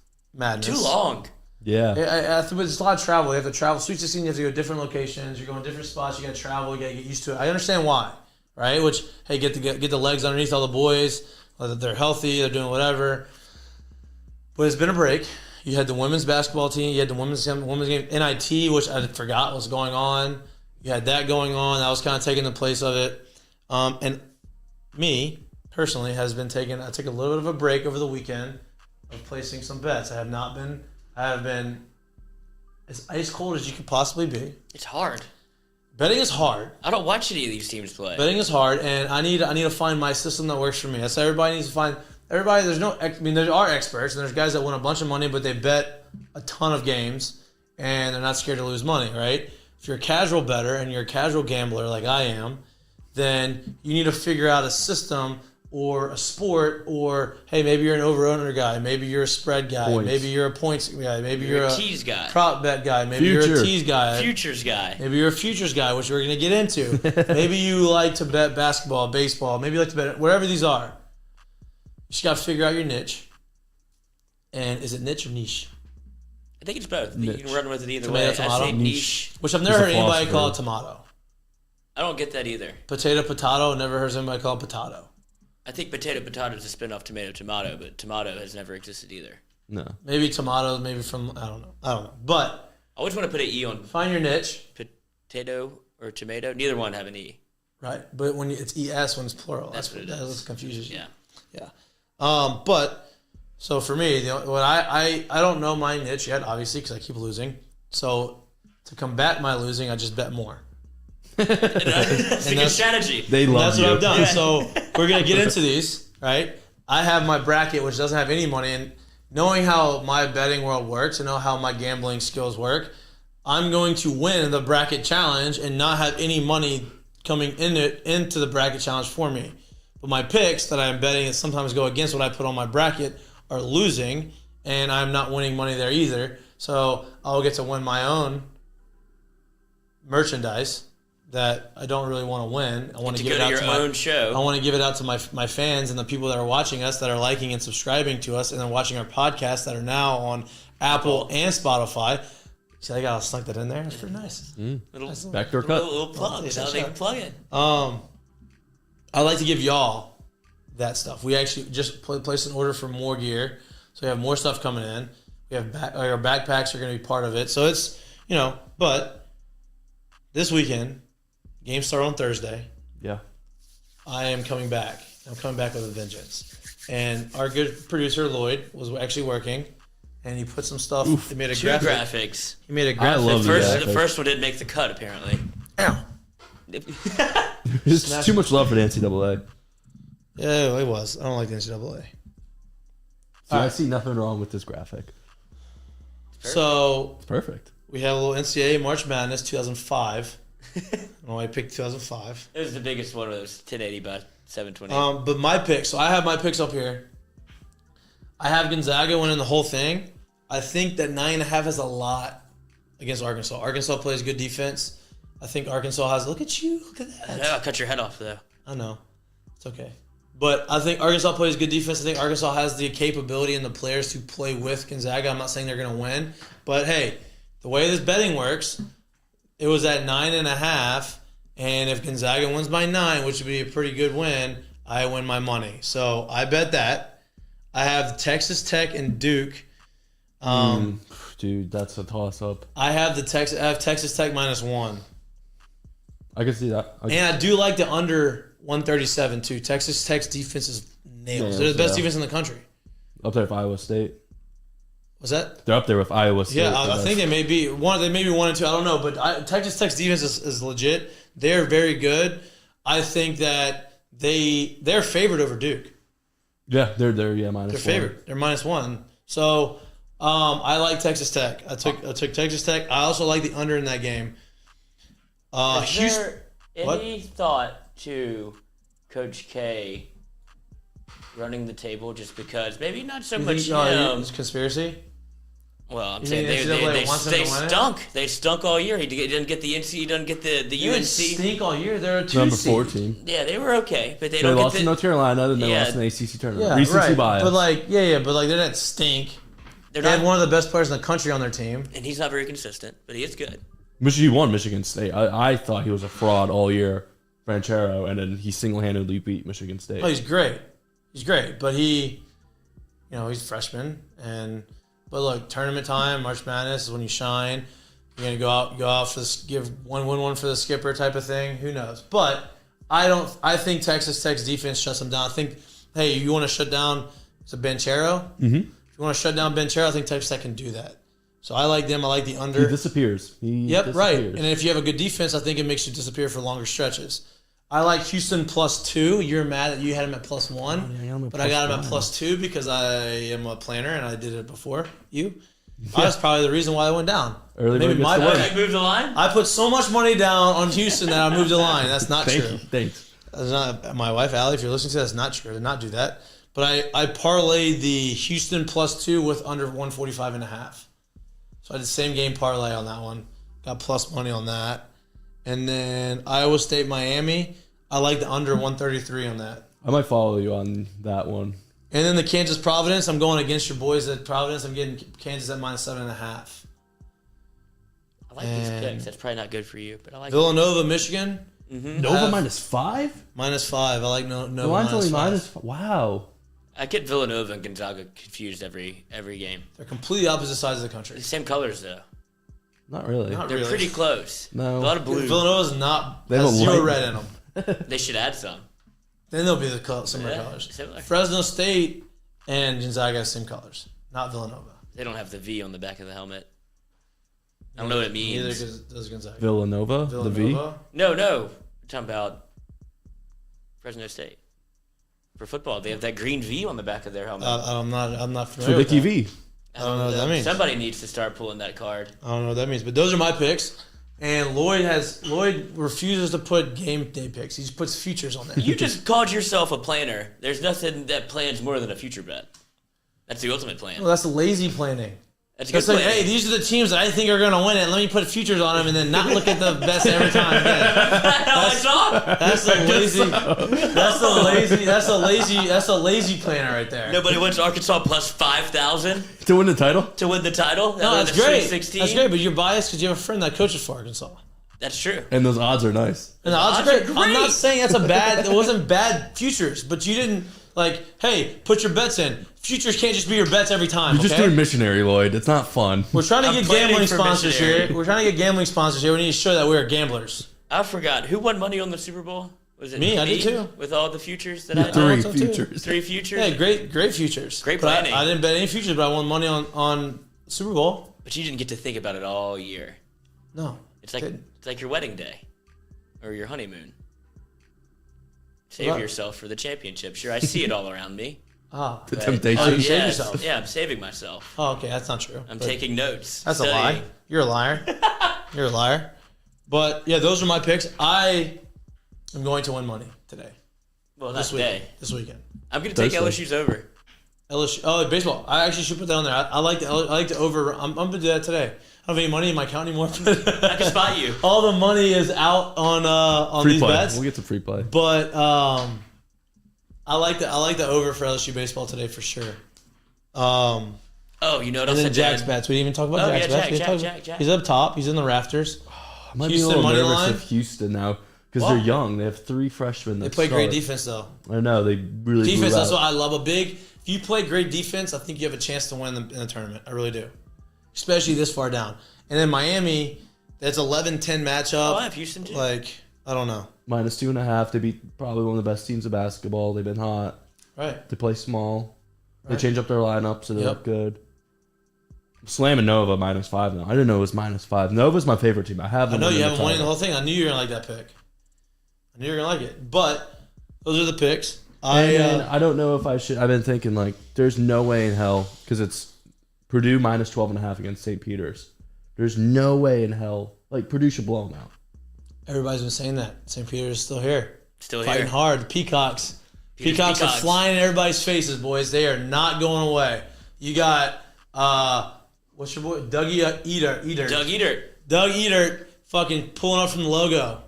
Too long. Yeah. It's a lot of travel. You have to travel. Sweet 16, you have to go to different locations. You're going to different spots. You got to travel. You got to get used to it. I understand why, right? Which, hey, get the legs underneath all the boys. They're healthy. They're doing whatever. But it's been a break. You had the women's basketball team. You had the women's game NIT, which I forgot was going on. You had that going on. That was kind of taking the place of it. And me personally I took a little bit of a break over the weekend of placing some bets. I have been as ice cold as you could possibly be. It's hard. Betting is hard. I don't watch any of these teams play. Betting is hard, and I need to find my system that works for me. That's everybody needs to find. Everybody, there are experts, and there's guys that win a bunch of money, but they bet a ton of games, and they're not scared to lose money, right? If you're a casual bettor and you're a casual gambler like I am, then you need to figure out a system or a sport, or hey, maybe you're an over/under guy, maybe you're a spread guy, Points. maybe you're a points guy, maybe you're a tease guy. prop bet guy, maybe you're Future. a tease guy, Futures guy. maybe you're a futures guy, which we're going to get into. Maybe you like to bet basketball, baseball, maybe you like to bet whatever these are. You just got to figure out your niche. And is it niche or niche? I think it's both. Niche. You can run with it either Tomato, way. tomato? I say niche. Which I've never It's a heard anybody philosopher. call it tomato. I don't get that either. Potato, potato, never heard anybody call it potato. I think potato is a spin-off tomato, but tomato has never existed either. No. Maybe tomatoes, maybe from, I don't know. But I always want to put an E on find your niche, potato or tomato. Neither one have an E. right? But when it's ES when it's plural. That's what it that is. confuses you. Yeah. Yeah. But so for me, what I don't know my niche yet, obviously, because I keep losing. So to combat my losing, I just bet more. That's a good that's- strategy. They love That's you. what I've done. So we're gonna get into these, right? I have my bracket, which doesn't have any money, and knowing how my betting world works and know how my gambling skills work, I'm going to win the bracket challenge and not have any money coming into the bracket challenge for me. But my picks that I'm betting and sometimes go against what I put on my bracket are losing, and I'm not winning money there either. So I'll get to win my own merchandise that I don't really want to win. I want To give go it to out your to my own show. I want to give it out to my fans and the people that are watching us, that are liking and subscribing to us, and then watching our podcast that are now on Apple and Spotify. See, I got to snuck that in there. It's pretty nice. Little Backdoor cut. little plug. That's how they plug it. I like to give y'all that stuff. We actually just placed an order for more gear, so we have more stuff coming in. We have our backpacks are going to be part of it. So it's, but this weekend, games start on Thursday. Yeah. I am coming back. I'm coming back with a vengeance. And our good producer, Lloyd, was actually working. and he put some stuff. He made a Two graphic. graphics. He made a I graphic. love The graphics. first one didn't make the cut, apparently. Ow. There's too much love for the NCAA. Yeah, it was. I don't like the NCAA. See, I see nothing wrong with this graphic. So It's perfect. we have a little NCAA March Madness 2005. I don't know why I picked 2005. It was the biggest one of those 1080 by 720. But my pick, so I have my picks up here. I have Gonzaga winning the whole thing. I think that 9.5 has a lot against Arkansas. Arkansas plays good defense. I think Arkansas has. Look at you. Look at that. I'll cut your head off, though. I know. It's okay. But I think Arkansas plays good defense. I think Arkansas has the capability and the players to play with Gonzaga. I'm not saying they're going to win. But, hey, the way this betting works, it was at 9.5. And if Gonzaga wins by 9, which would be a pretty good win, I win my money. So I bet that. I have Texas Tech and Duke. Dude, that's a toss-up. I have Texas Tech -1. I can see that. And I do like the under 137 too. Texas Tech's defense is nails. They're the best defense in the country. Up there with Iowa State. Was that? They're up there with Iowa State. Yeah, I think they may be one. They may be 1 and 2. I don't know, but Texas Tech's defense is legit. They're very good. I think that they're favored over Duke. Yeah, they're -1. They're favored. They're -1. So I like Texas Tech. I took Texas Tech. I also like the under in that game. Is there any thought to Coach K running the table just because? Maybe not so much him. It's conspiracy. Well, I'm You saying think the NCAA wants him to they win it? stunk. They stunk all year. He didn't get the NC. He doesn't get the They UNC. stink all year. They're a 2 Number seed. 14. Yeah, they were okay, but they They don't lost get to the. North Carolina, then they Yeah. lost in the ACC tournament. Yeah, Recency right. bias. But like, but like they didn't stink. They're They not, have one of the best players in the country on their team. and he's not very consistent, but he is good. He won Michigan State. I thought he was a fraud all year, Ranchero, and then he single-handedly beat Michigan State. Oh, he's great. He's great, but he's a freshman. But look, tournament time, March Madness is when you shine. You're gonna go out for this, win one for the skipper type of thing. Who knows? But I think Texas Tech's defense shuts them down. I think, hey, you want to shut down Banchero? Mm-hmm. If you want to shut down Banchero, I think Texas Tech can do that. So I like them. I like the under. He disappears. Right. And if you have a good defense, I think it makes you disappear for longer stretches. I like Houston +2. You're mad that you had him at +1, but I got him at +2 because I am a planner and I did it before you. That's probably the reason why I went down. Early bird gets the worm. You moved the line. I put so much money down on Houston that I moved the line. That's not Thank true. you. Thanks. That's not my wife, Allie. If you're listening to that, that's not true. I did not do that. But I parlayed the Houston +2 with under 145.5. So I did same game parlay on that one. Got plus money on that. And then Iowa State, Miami. I like the under 133 on that. I might follow you on that one. And then the Kansas Providence. I'm going against your boys at Providence. I'm getting Kansas at -7.5. I like these picks. That's probably not good for you, but I like Villanova, Michigan. Nova -5? -5. I like Nova. The line's only -5. Wow. I get Villanova and Gonzaga confused every game. They're completely opposite sides of the country. The same colors though. Not really. Not They're really. pretty close. No. A lot of blue. Villanova's not. They have Has a 0 light- red in them. They should add some. Then they'll be the similar Yeah, colors. similar. Fresno State and Gonzaga have the same colors. Not Villanova. They don't have the V on the back of the helmet. I don't know what it means. Neither does Gonzaga. Villanova? The V? Villanova. No. We're talking about Fresno State. For football, they have that green V on the back of their helmet. I'm not For familiar with Mickey that. V. I don't know what that means. Somebody needs to start pulling that card. I don't know what that means. But those are my picks. And Lloyd refuses to put game day picks. He just puts futures on there. You just called yourself a planner. There's nothing that plans more than a future bet. That's the ultimate plan. Well, that's lazy planning. That's a good It's like, plan. hey, these are the teams that I think are going to win it. Let me put futures on them and then not look at the best every time. That's That's a lazy planner right there. Nobody wants Arkansas plus 5,000 To win the title? to win the title. No, that's great. 16. That's great, but you're biased because you have a friend that coaches for Arkansas. That's true. And those odds are nice. And the odds are odds are great. I'm not great. saying that's it wasn't bad futures, but you didn't hey, put your bets in. Futures can't just be your bets every time. You're just okay? doing missionary, Lloyd. It's not fun. We're trying to I'm get planning gambling for sponsors missionary. here. We're trying to get gambling sponsors here. We need to show that we're gamblers. I forgot. Who won money on the Super Bowl? Was it Me, I did too. With all the futures that I Three also too. futures. 3 futures? Yeah, great futures. Great But planning. I didn't bet any futures, but I won money on Super Bowl. But you didn't get to think about it all year. No. It's like your wedding day or your honeymoon. Save What? yourself for the championship. Sure, I see it all around me. Ah. The But- temptation. Oh, you save yeah, yourself. Yeah, I'm saving myself. Oh, okay, that's not true. I'm But taking notes. That's a studying. lie. You're a liar. You're a liar. But yeah, those are my picks. I am going to win money today. Well, This not today. weekend. This weekend. I'm going to take Thursday. LSU's over. LSU. Oh, baseball. I actually should put that on there. I like the over. I'm gonna do that today. I don't have any money in my account anymore. I can spot you. All the money is out on Free these play. bets. We'll get to free play. But I like the over for LSU baseball today for sure. Oh, you know what And else then I Jack's did? bets. We didn't even talk about Oh, Jack's yeah, bets. We didn't talk- Jack. He's up top. He's in the rafters. I might Houston be a little money nervous line? of Houston now because Well, they're young. They have 3 freshmen. They That play great start. defense though. I know they really Defense. blew That's out. what I love. If you play great defense, I think you have a chance to win in the tournament. I really do, especially this far down. And then Miami, that's 11-10 matchup. Oh, I have Houston too. Like I don't know. Minus 2.5. They beat probably one of the best teams of basketball. They've been hot. Right. They play small. They Right. change up their lineup, so they Yep. look good. I'm slamming Nova -5 now. I didn't know it was -5. Nova's my favorite team. I have I them. know you winning haven't won the title. whole thing. I knew you were gonna like that pick. I knew you were gonna like it. But those are the picks. I don't know if I should. I've been thinking like, there's no way in hell because it's Purdue -12.5 against St. Peter's. There's no way in hell like Purdue should blow them out. Everybody's been saying that. St. Peter's is still here. Still Fighting here. hard. The Peacocks. Peter's Peacocks are flying in everybody's faces, boys. They are not going away. You got what's your boy? Dougie Eater. Doug Eater. Doug Eater fucking pulling up from the logo.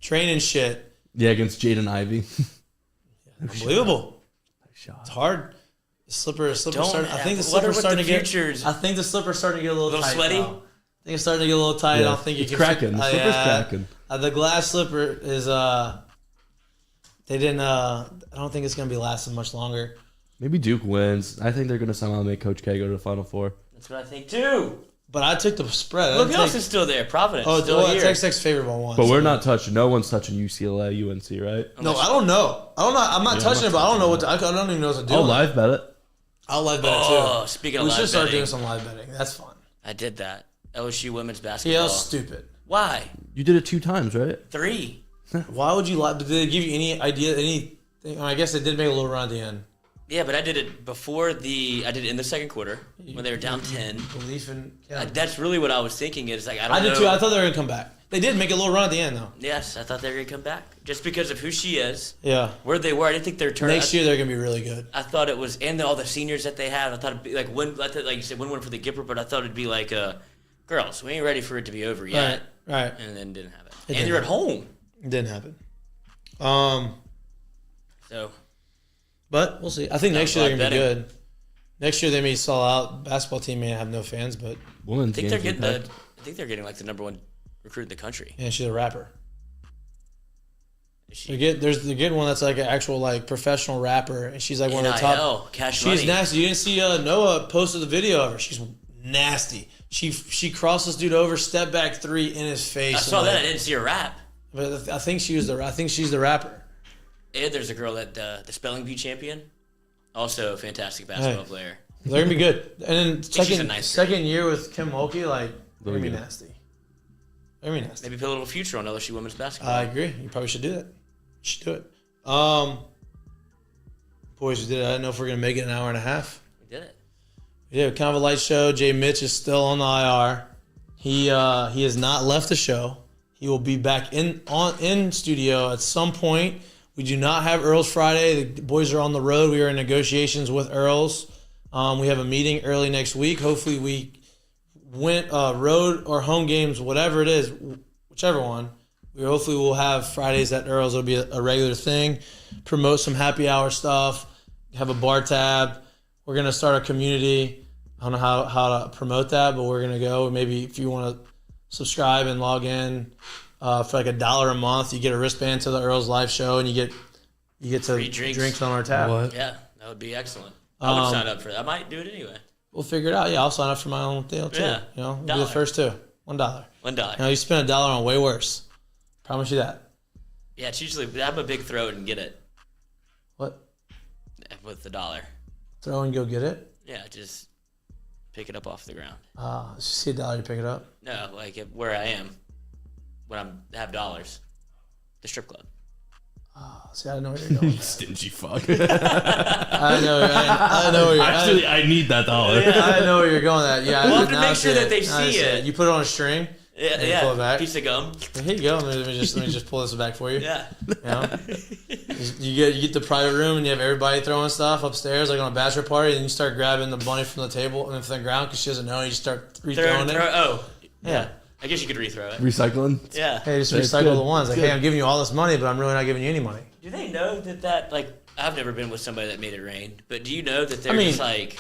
Training shit. Yeah, against Jaden Ivey. Unbelievable. Shot. It's hard. The slipper Don't starting. I have- think the what are slipper's with starting the to get. futures? I think the slipper's starting to get a little Little tight. sweaty? Now. I think it's starting to get a little tight. I Yeah, don't think you it's can cracking. The slipper's cracking. The glass slipper is they didn't I don't think it's gonna be lasting much longer. Maybe Duke wins. I think they're gonna somehow make Coach K go to the Final Four. That's what I think too. But I took the spread. I Look didn't who else take- is still there. Providence. Oh, still well, here. Texas favorable one. But so- we're not touching. No one's touching UCLA, UNC, right? No, I don't know. I'm not I'm touching not it, but I don't know what touching I don't even know what to do. I'll on it. live bet it. I'll live bet Oh, it too. speaking of We live should start betting. doing some live betting. That's fun. I did that. LSU women's Yeah, basketball. that's stupid. Why? You did it 2 times, right? 3. Why would you lie? Did they give you any idea? Anything? I guess they did make a little run at the end. Yeah, but I did it before the. I did it in the second quarter when they were down 10. Belief in. Yeah. That's really what I was thinking. Is like I don't I know. did too. I thought they were gonna come back. They did make a little run at the end though. Yes, I thought they were gonna come back just because of who she is, Yeah. where they were. I didn't think their turn. Next year they're gonna be really good. I thought it was, and all the seniors that they had. I thought it'd be like like you said, win for the Gipper, but I thought it'd be like, girls, we ain't ready for it to be over yet, Right. and then didn't have it. It And they're at didn't. home, It didn't happen. so But we'll see. I think next year they're live gonna be betting. good. Next year they may sell out. Basketball team may have no fans, but Women's I think they're games getting are the. packed. I think they're getting like the #1 recruit in the country. yeah, she's a rapper. Is They're she? getting one that's like an actual like professional rapper, and she's like one of the top. NIL, cash She's money. nasty. You didn't see Noah posted the video of her. She's nasty. She crossed this dude over, step back 3 in his face. I saw and, that. I like- didn't see her rap. But I think she's the rapper. And there's a girl that the spelling bee champion, also a fantastic basketball Hey. player. They're gonna be good. And then she's a second nice second year with Kim Mulkey, like they're gonna be good. nasty. They're gonna be nasty. Maybe put a little future on LSU women's basketball. I agree. You probably should do that. You should do it. Boys, we did it. I didn't know if we're gonna make it an hour and a half. We did it. Yeah, kind of a light show. Jay Mitch is still on the IR. He has not left the show. He will be back in studio at some point. We do not have Earls Friday. The boys are on the road. We are in negotiations with Earls. We have a meeting early next week. Hopefully we win road or home games, whatever it is, whichever one. We hopefully will have Fridays at Earls. It'll be a regular thing. Promote some happy hour stuff. Have a bar tab. We're gonna start a community. I don't know how to promote that, but we're gonna go. Maybe if you want to subscribe and log in for like $1 a month, you get a wristband to the Earls live show, and you get to Free drinks. drinks on our tab. What? Yeah, that would be excellent. I would sign up for that. I might do it anyway. We'll figure it out. Yeah, I'll sign up for my own deal too. Yeah. You know, we'll be $1. the first two. $1. $1. You know, you spend $1 on way worse. Promise you that. Yeah, it's usually I'm a big throw it and get it What? with the dollar. Throw and go get it? Yeah, just pick it up off the ground. Did you see $1, you pick it up? No, like where I am when I have dollars, the strip club. See, I know where you're going. Stingy fuck. I know where you're Actually, I need that $1. I know where you're going at. Yeah, We'll have to now make I sure see that they Now I see it. You put it on a string. And you pull it back. Piece of gum. Here you go. Let me just pull this back for you. Yeah. You know? you get the private room and you have everybody throwing stuff upstairs like on a bachelor party, and you start grabbing the bunny from the table and from the ground because she doesn't know. You just start rethrowing it. Oh, Yeah. I guess you could rethrow it. Recycling? Yeah. Hey, just That's recycle good. the ones. Like, Good. hey, I'm giving you all this money, but I'm really not giving you any money. Do they know that like I've never been with somebody that made it rain, but do you know that they're I mean, just like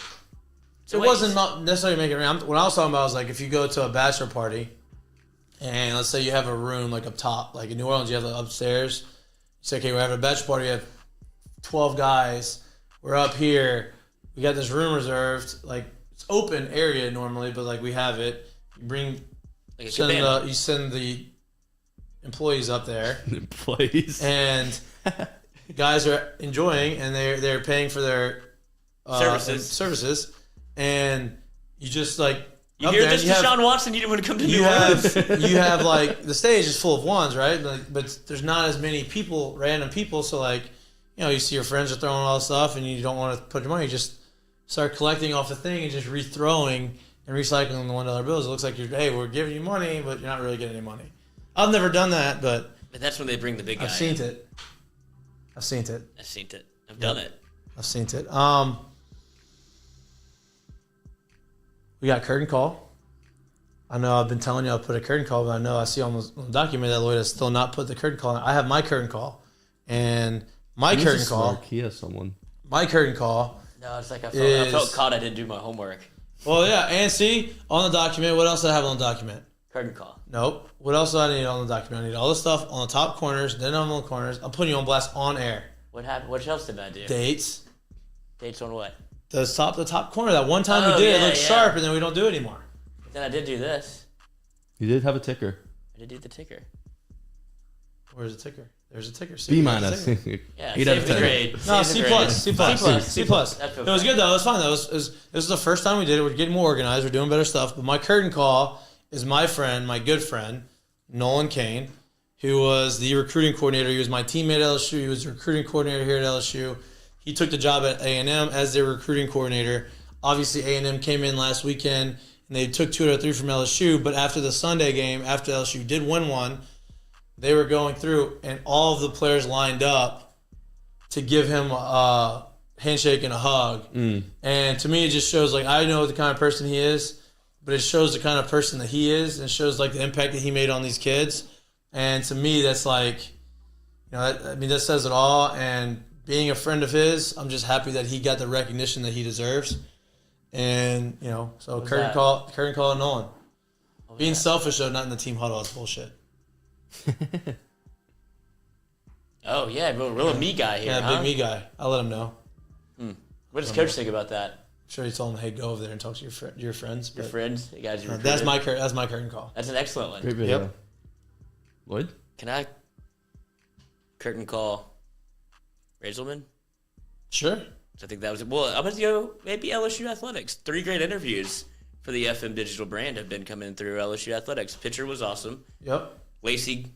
It wasn't not necessarily making it rain. What I was talking about was like if you go to a bachelor party, and let's say you have a room like up top, like in New Orleans, you have the upstairs. You say, okay, we're having a bachelor party. We have 12 guys. We're up here. We got this room reserved. Like it's open area normally, but like we have it. You bring, like a send cabana. you send the employees up there, Employees. and guys are enjoying, and they're paying for their services, and you just like. You up hear there, this, and you have- Deshaun Watson? You didn't want to come to New you Orleans. have you have like the stage is full of ones, right? Like, but there's not as many people, random people. So like, you know, you see your friends are throwing all this stuff, and you don't want to put your money. You just start collecting off the thing and just rethrowing and recycling the $1 bills. It looks like we're giving you money, but you're not really getting any money. I've never done that, but But that's when they bring the big guy. I've seen in. it. I've seen it. I've seen it. I've done it. I've seen it. We got curtain call. I know I've been telling you I'll put a curtain call, but I know I see on the document that Lloyd has still not put the curtain call. I have my curtain call, and my He's curtain a call. snark. He has someone. My curtain call. No, it's like I Is- felt caught. I didn't do my homework. Well, yeah, and see on the document. What else do I have on the document? Curtain call. Nope. What else do I need on the document? I need all the stuff on the top corners, then on the corners. I'm putting you on blast on air. What happened? What else did I do? Dates. Dates on what? The top corner. That one time Oh, we did, yeah, it looked yeah. sharp, and then we don't do it anymore. Then I did do this. He did have a ticker. I did do the ticker. Where's the ticker? There's a ticker. B there's a minus. ticker. Yeah, 8 out of save the 10. grade. No, Save C the plus, grade. C plus, C plus, C plus. That feels It was fine. good though. It was fun though. This is the first time we did it. We're getting more organized. We're doing better stuff. But my curtain call is my friend, my good friend, Nolan Kane, who was the recruiting coordinator. He was my teammate at LSU. He was the recruiting coordinator here at LSU. He took the job at A&M as their recruiting coordinator. Obviously, A&M came in last weekend, and they took 2 out of 3 from LSU. But after the Sunday game, after LSU did win one, they were going through, and all of the players lined up to give him a handshake and a hug. And to me, it just shows, like, I know the kind of person he is, but it shows the kind of person that he is, and shows, like, the impact that he made on these kids. And to me, that's like, you know, that says it all. And being a friend of his, I'm just happy that he got the recognition that he deserves. And, you know, so What's curtain that? call, Nolan. Being selfish, though, not in the team huddle, that's bullshit. Oh yeah, real me guy here. Yeah, huh? big me guy. I'll let him know. What does Coach think about that? I'm sure he told him, hey, go over there and talk to your friends. Your But friends, the guys you that's recruited? that's my curtain call. That's an excellent one. Great video. Yep. Lloyd? Can I curtain call Razelman? Sure. I think that was it. Well, I'm going to go maybe LSU Athletics. 3 great interviews for the FM digital brand have been coming through LSU Athletics. Pitcher was awesome. Yep. Lacey,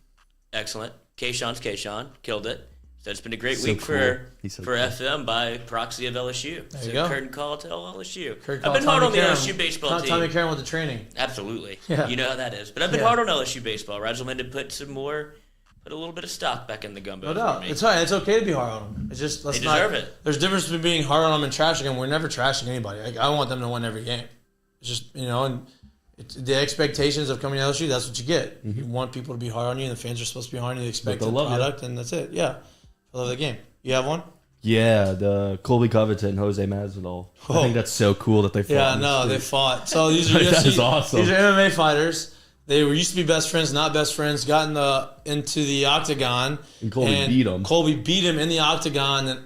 excellent. Kayshawn's Kayshawn, killed it. So it's been a great So week cool. for He's so for cool. FM by proxy of LSU. There so you go. curtain call to LSU. Curtain I've call been hard Tommy on the Karen. LSU baseball team. Tommy Karen with the training. Absolutely. Yeah. You know how that is. But I've been Yeah. hard on LSU baseball. Razelman to put a little bit of stock back in the gumbo No for doubt. me. It's fine. It's okay to be hard on them. It's just let's They not. deserve it. There's a difference between being hard on them and trashing them. We're never trashing anybody. Like, I want them to win every game. It's just, you know, and it's the expectations of coming to LSU. That's what you get. You want people to be hard on you, and the fans are supposed to be hard on you. They expect they'll the love you. product, and that's it. Yeah, I love the game. You have one? Yeah, the Colby Covington and Jose Masvidal. I Oh. think that's so cool that they fought. Yeah, in the no, street. they fought. So these are That UFC, is awesome. These are MMA fighters. They were used to be best friends, not best friends. Got into the octagon, And Colby beat him. Colby beat him in the octagon, and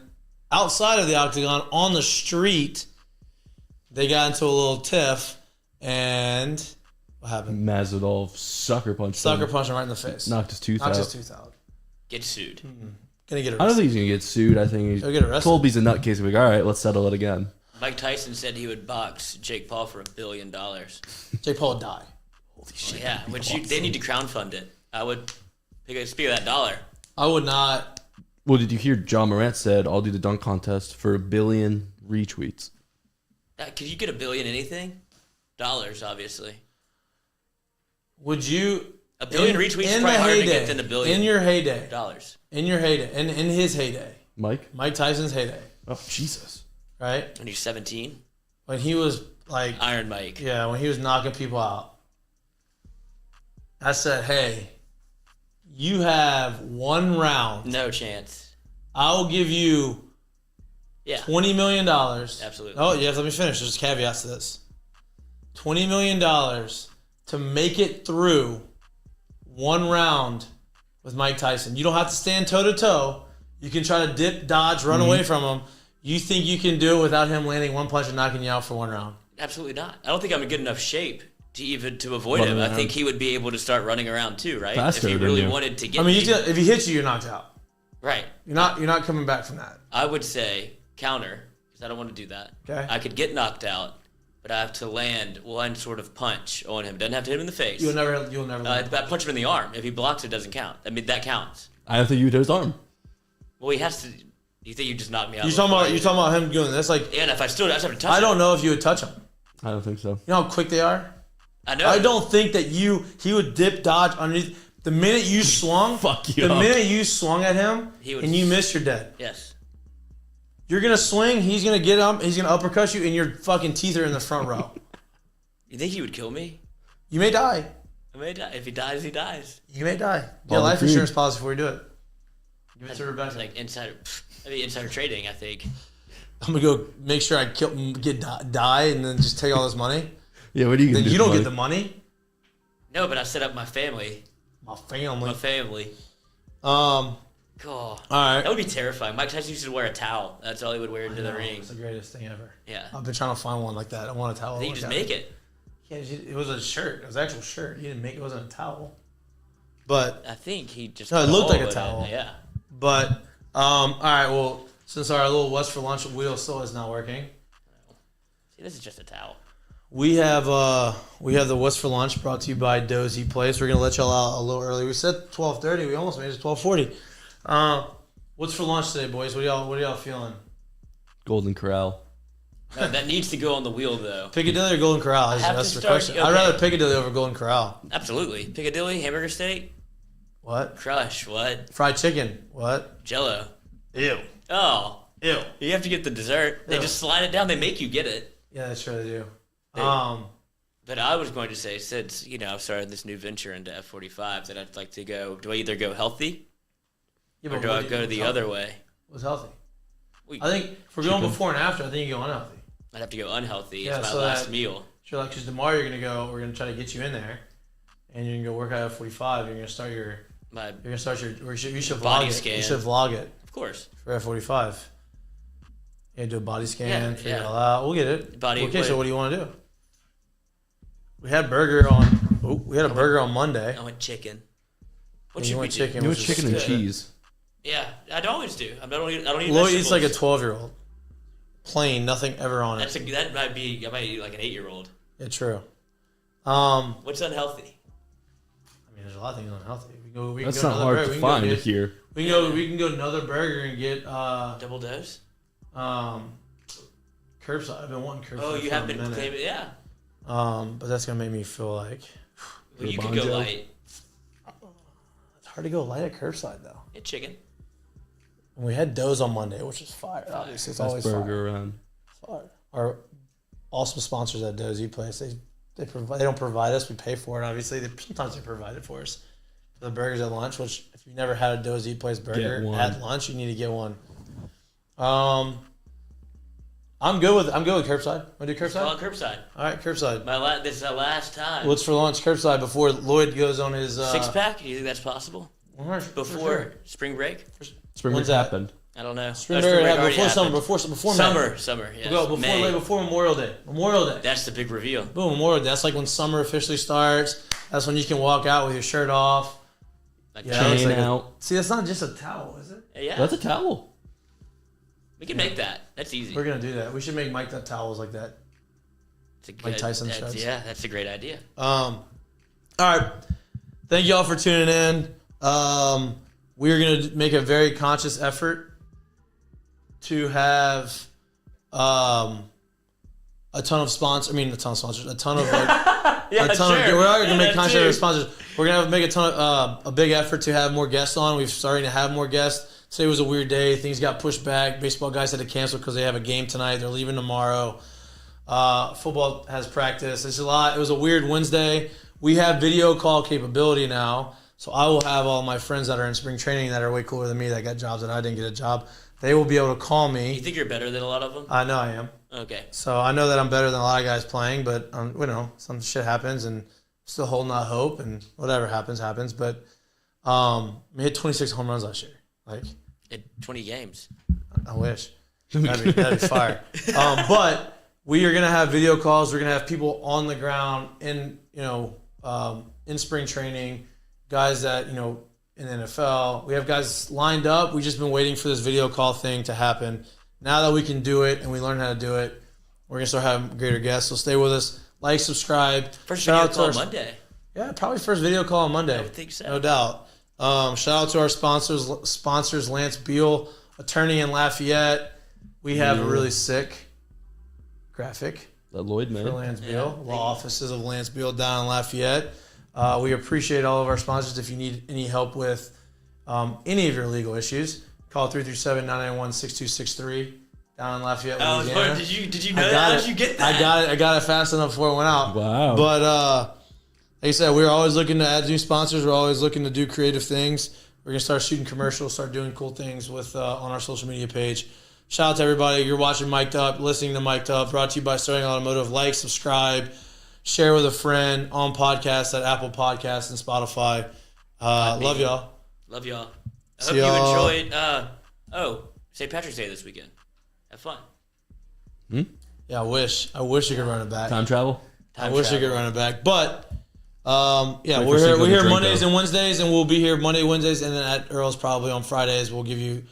outside of the octagon on the street, they got into a little tiff, and what happened? Masvidal sucker punched Sucker him. punched him right in the face. Knocked his tooth Knocked out. his tooth out. get sued. Gonna get I don't arrested. think he's gonna get sued. I think he's He'll get arrested. told he's a nutcase. He'll be like, all right, let's settle it again. Mike Tyson said he would box Jake Paul for $1 billion. Jake Paul would die. Holy shit! Yeah, they need to crowdfund it. I would speak of that dollar. I would not. Well, did you hear John Morant said, I'll do the dunk contest for 1 billion retweets? Could you get $1 billion anything? Dollars, obviously. Would you? $1 billion retweets is probably harder to get than $1 billion. In your heyday. Dollars. In your heyday. In his heyday. Mike Tyson's heyday. Oh, Jesus. Right? When he's 17? When he was like. Iron Mike. Yeah, when he was knocking people out. I said, hey, you have 1 round. No chance. I will give you $20 million. Absolutely. Oh, yeah, let me finish. There's caveats to this. $20 million to make it through 1 round with Mike Tyson. You don't have to stand toe-to-toe. You can try to dip, dodge, run away from him. You think you can do it without him landing 1 punch and knocking you out for 1 round? Absolutely not. I don't think I'm in good enough shape to avoid him. I think he would be able to start running around too, right? Faster if he than really you. wanted to get I mean, me. if he hits you, you're knocked out. Right. You're not coming back from that. I would say counter, because I don't want to do that. Okay. I could get knocked out, but I have to land one sort of punch on him. Doesn't have to hit him in the face. You'll never. I punch him in the arm. If he blocks, it doesn't count. I mean, that counts. I don't think you hit his arm. Well, he has to. You think you just knocked me out? You're talking about him doing this? Like, and if I just have to touch I him. don't know if you would touch him. I don't think so. You know how quick they are? I know. I don't think that he would dip, dodge underneath. The minute you swung, Fuck you the up. minute you swung at him He would- and you missed, you're dead. Yes. You're going to swing, he's going to get up, he's going to uppercut you, and your fucking teeth are in the front row. You think he would kill me? You may die. I may die. If he dies, he dies. You may die. Get a All life agreed. insurance policy before you do it. Give it to Rebecca. It's like insider trading, I think. I'm going to go make sure I die and then just take all this money. Yeah, what are you Then going to do? you don't buddy? get the money. No, but I set up my family. My family. My family. God. God. All right. That would be terrifying. Mike Tyson used to wear a towel. That's all he would wear into the ring. It's the greatest thing ever. Yeah. I've been trying to find one like that. I want a towel. I think you like just that. make it. Yeah, it was a shirt. It was an actual shirt. He didn't make it. It wasn't a towel. But I think he just. No, it put looked like hole a in it. towel. Yeah. But all right. Well, since our little West for Lunch wheel still is not working, See, this is just a towel. we have the West for Lunch brought to you by Dozy Place. We're gonna let y'all out a little early. We said 12:30. We almost made it 12:40. What's for lunch today, boys? What are y'all feeling? Golden Corral. No, that needs to go on the wheel, though. Piccadilly or Golden Corral? have That's to the start- question. okay. I'd rather Piccadilly over Golden Corral. Absolutely. Piccadilly, hamburger steak, What? crush, what? Fried chicken? What? Jello. Ew. Oh, Ew. you have to get the dessert. They Ew. just slide it down. They make you get it. Yeah, that's true. They do. They- But I was going to say, since, I've started this new venture into F45, that I'd like to go, do I either go healthy Yeah, or but do I go the other way? What's healthy? We- I think if we're going before and after, I think you go unhealthy. I'd have to go unhealthy. Yeah, It's my so last that- meal. Sure, like, because tomorrow you're gonna go. We're gonna try to get you in there, and you're gonna go work out at 45. You're gonna start your. My, You're gonna start your. Or you should Body vlog it. scan. You should vlog it of course. for F45. Yeah, do a body scan. Yeah, Figure yeah. it all out. We'll get it. Body- Okay, so what- what do you want to do? We had burger on. Oh, we had a burger on Monday. I want chicken. What And should you we want do? chicken? You know, which is chicken and good. cheese. Yeah, I'd always do. I don't eat Lloyd eats like a vegetables. 12-year-old. Plain, nothing ever on it. That might be. I might eat like an 8-year-old. Yeah, true. What's unhealthy? I mean, there's a lot of things unhealthy. We can That's go not another hard burger. to We can go find get- here. We can go to another burger and get Double dose? curbside. I've been wanting curbside. Oh, you for have a been minute. claiming. Yeah. But that's gonna make me feel like Well, you Bon could go Jovi. light. it's hard to go light at curbside though. Get chicken. And we had doughs on Monday, which is fire. Obviously, it's Best always burger around. fire. Our awesome sponsors at Dozy Place. They don't provide us. We pay for it. Obviously, sometimes they provide it for us. For the burgers at lunch, which if you've never had a Dozy Place burger one. at lunch, you need to get one. I'm good with curbside. Want to do Call curbside? it curbside. All right, curbside. This is the last time. What's for lunch? Curbside before Lloyd goes on his 6-pack? Do you think that's possible? Before spring break? Spring When's break that? happened. I don't know. Spring Oh, break already before summer, happened. before May. Summer. Yes. We'll go May. before Memorial Day. Memorial Day. That's the big reveal. Boom, Memorial Day. That's like when summer officially starts. That's when you can walk out with your shirt off. Like Yeah, that looks Chain like out. See, that's not just a towel, is it? yeah. That's a towel. We can make that. That's easy. We're gonna do that. We should make Mike up towels like that. It's a Mike good- Tyson that's- shirts. Yeah, that's a great idea. All right. Thank you all for tuning in. We're gonna make a very conscious effort to have a ton of sponsors. A ton of sponsors. A ton of Yeah, a ton sure. of. We're gonna make Yeah, conscious too. of our sponsors. We're gonna make a ton of a big effort to have more guests on. We're starting to have more guests. Today was a weird day. Things got pushed back. Baseball guys had to cancel because they have a game tonight. They're leaving tomorrow. Football has practice. It's a lot. It was a weird Wednesday. We have video call capability now, so I will have all my friends that are in spring training that are way cooler than me that got jobs that I didn't get a job. They will be able to call You me. think you're better than a lot of them? I know I am. Okay. So I know that I'm better than a lot of guys playing, but some shit happens and still holding out hope, and whatever happens. But we hit 26 home runs last year. Like, In 20 games. I wish. That'd be fire. But we are gonna have video calls. We're gonna have people on the ground in spring training, guys that in the NFL. We have guys lined up. We've just been waiting for this video call thing to happen. Now that we can do it and we learn how to do it, we're gonna start having greater guests. So stay with us. Like, subscribe. First Shout video out to call our- Monday. Yeah, probably first video call on Monday. I would think so. No doubt. Shout out to our sponsors, Lance Beal, attorney in Lafayette. We have a really sick graphic That Lloyd for man. Lance Beal. Law offices of Lance Beal down in Lafayette. We appreciate all of our sponsors. If you need any help with any of your legal issues, call 337-991-6263 down in Lafayette, Louisiana. Did you know that? How did you get that? I got it fast enough before it went out. Wow. But like I said, we're always looking to add new sponsors. We're always looking to do creative things. We're gonna start shooting commercials, start doing cool things with on our social media page. Shout out to everybody. You're watching Mik'd Up, listening to Mik'd Up, brought to you by Sterling Automotive. Like, subscribe, share with a friend on podcasts at Apple Podcasts and Spotify. Love y'all. Love y'all. I See hope y'all. you enjoyed St. Patrick's Day this weekend. Have fun. Yeah, I wish you could run it back. Time travel. I wish I could run it back. But Wait we're for here Cinco de Drinko. Mondays and Wednesdays, and we'll be here Monday, Wednesdays, and then at Earl's probably on Fridays. We'll give you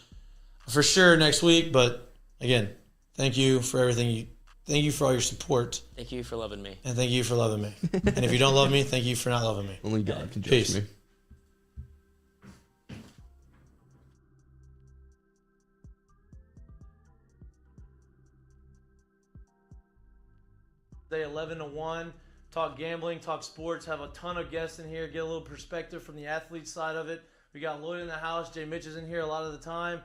for sure next week. But again, thank you for everything. Thank you for all your support, Thank you for loving me. and thank you for loving me. And if you don't love me, thank you for not loving me. Only God can judge Peace. me. Day 11 to 1. Talk gambling, talk sports, have a ton of guests in here, get a little perspective from the athlete side of it. We got Lloyd in the house, Jay Mitch is in here a lot of the time.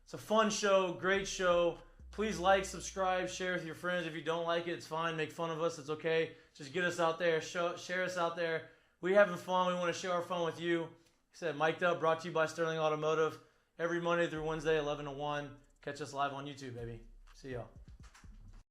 It's a fun show, great show. Please like, subscribe, share with your friends. If you don't like it, it's fine. Make fun of us, it's okay. Just get us out there, share us out there. We having fun, we want to share our fun with you. Like I said, Mik'd Up, brought to you by Sterling Automotive. Every Monday through Wednesday, 11 to 1. Catch us live on YouTube, baby. See y'all.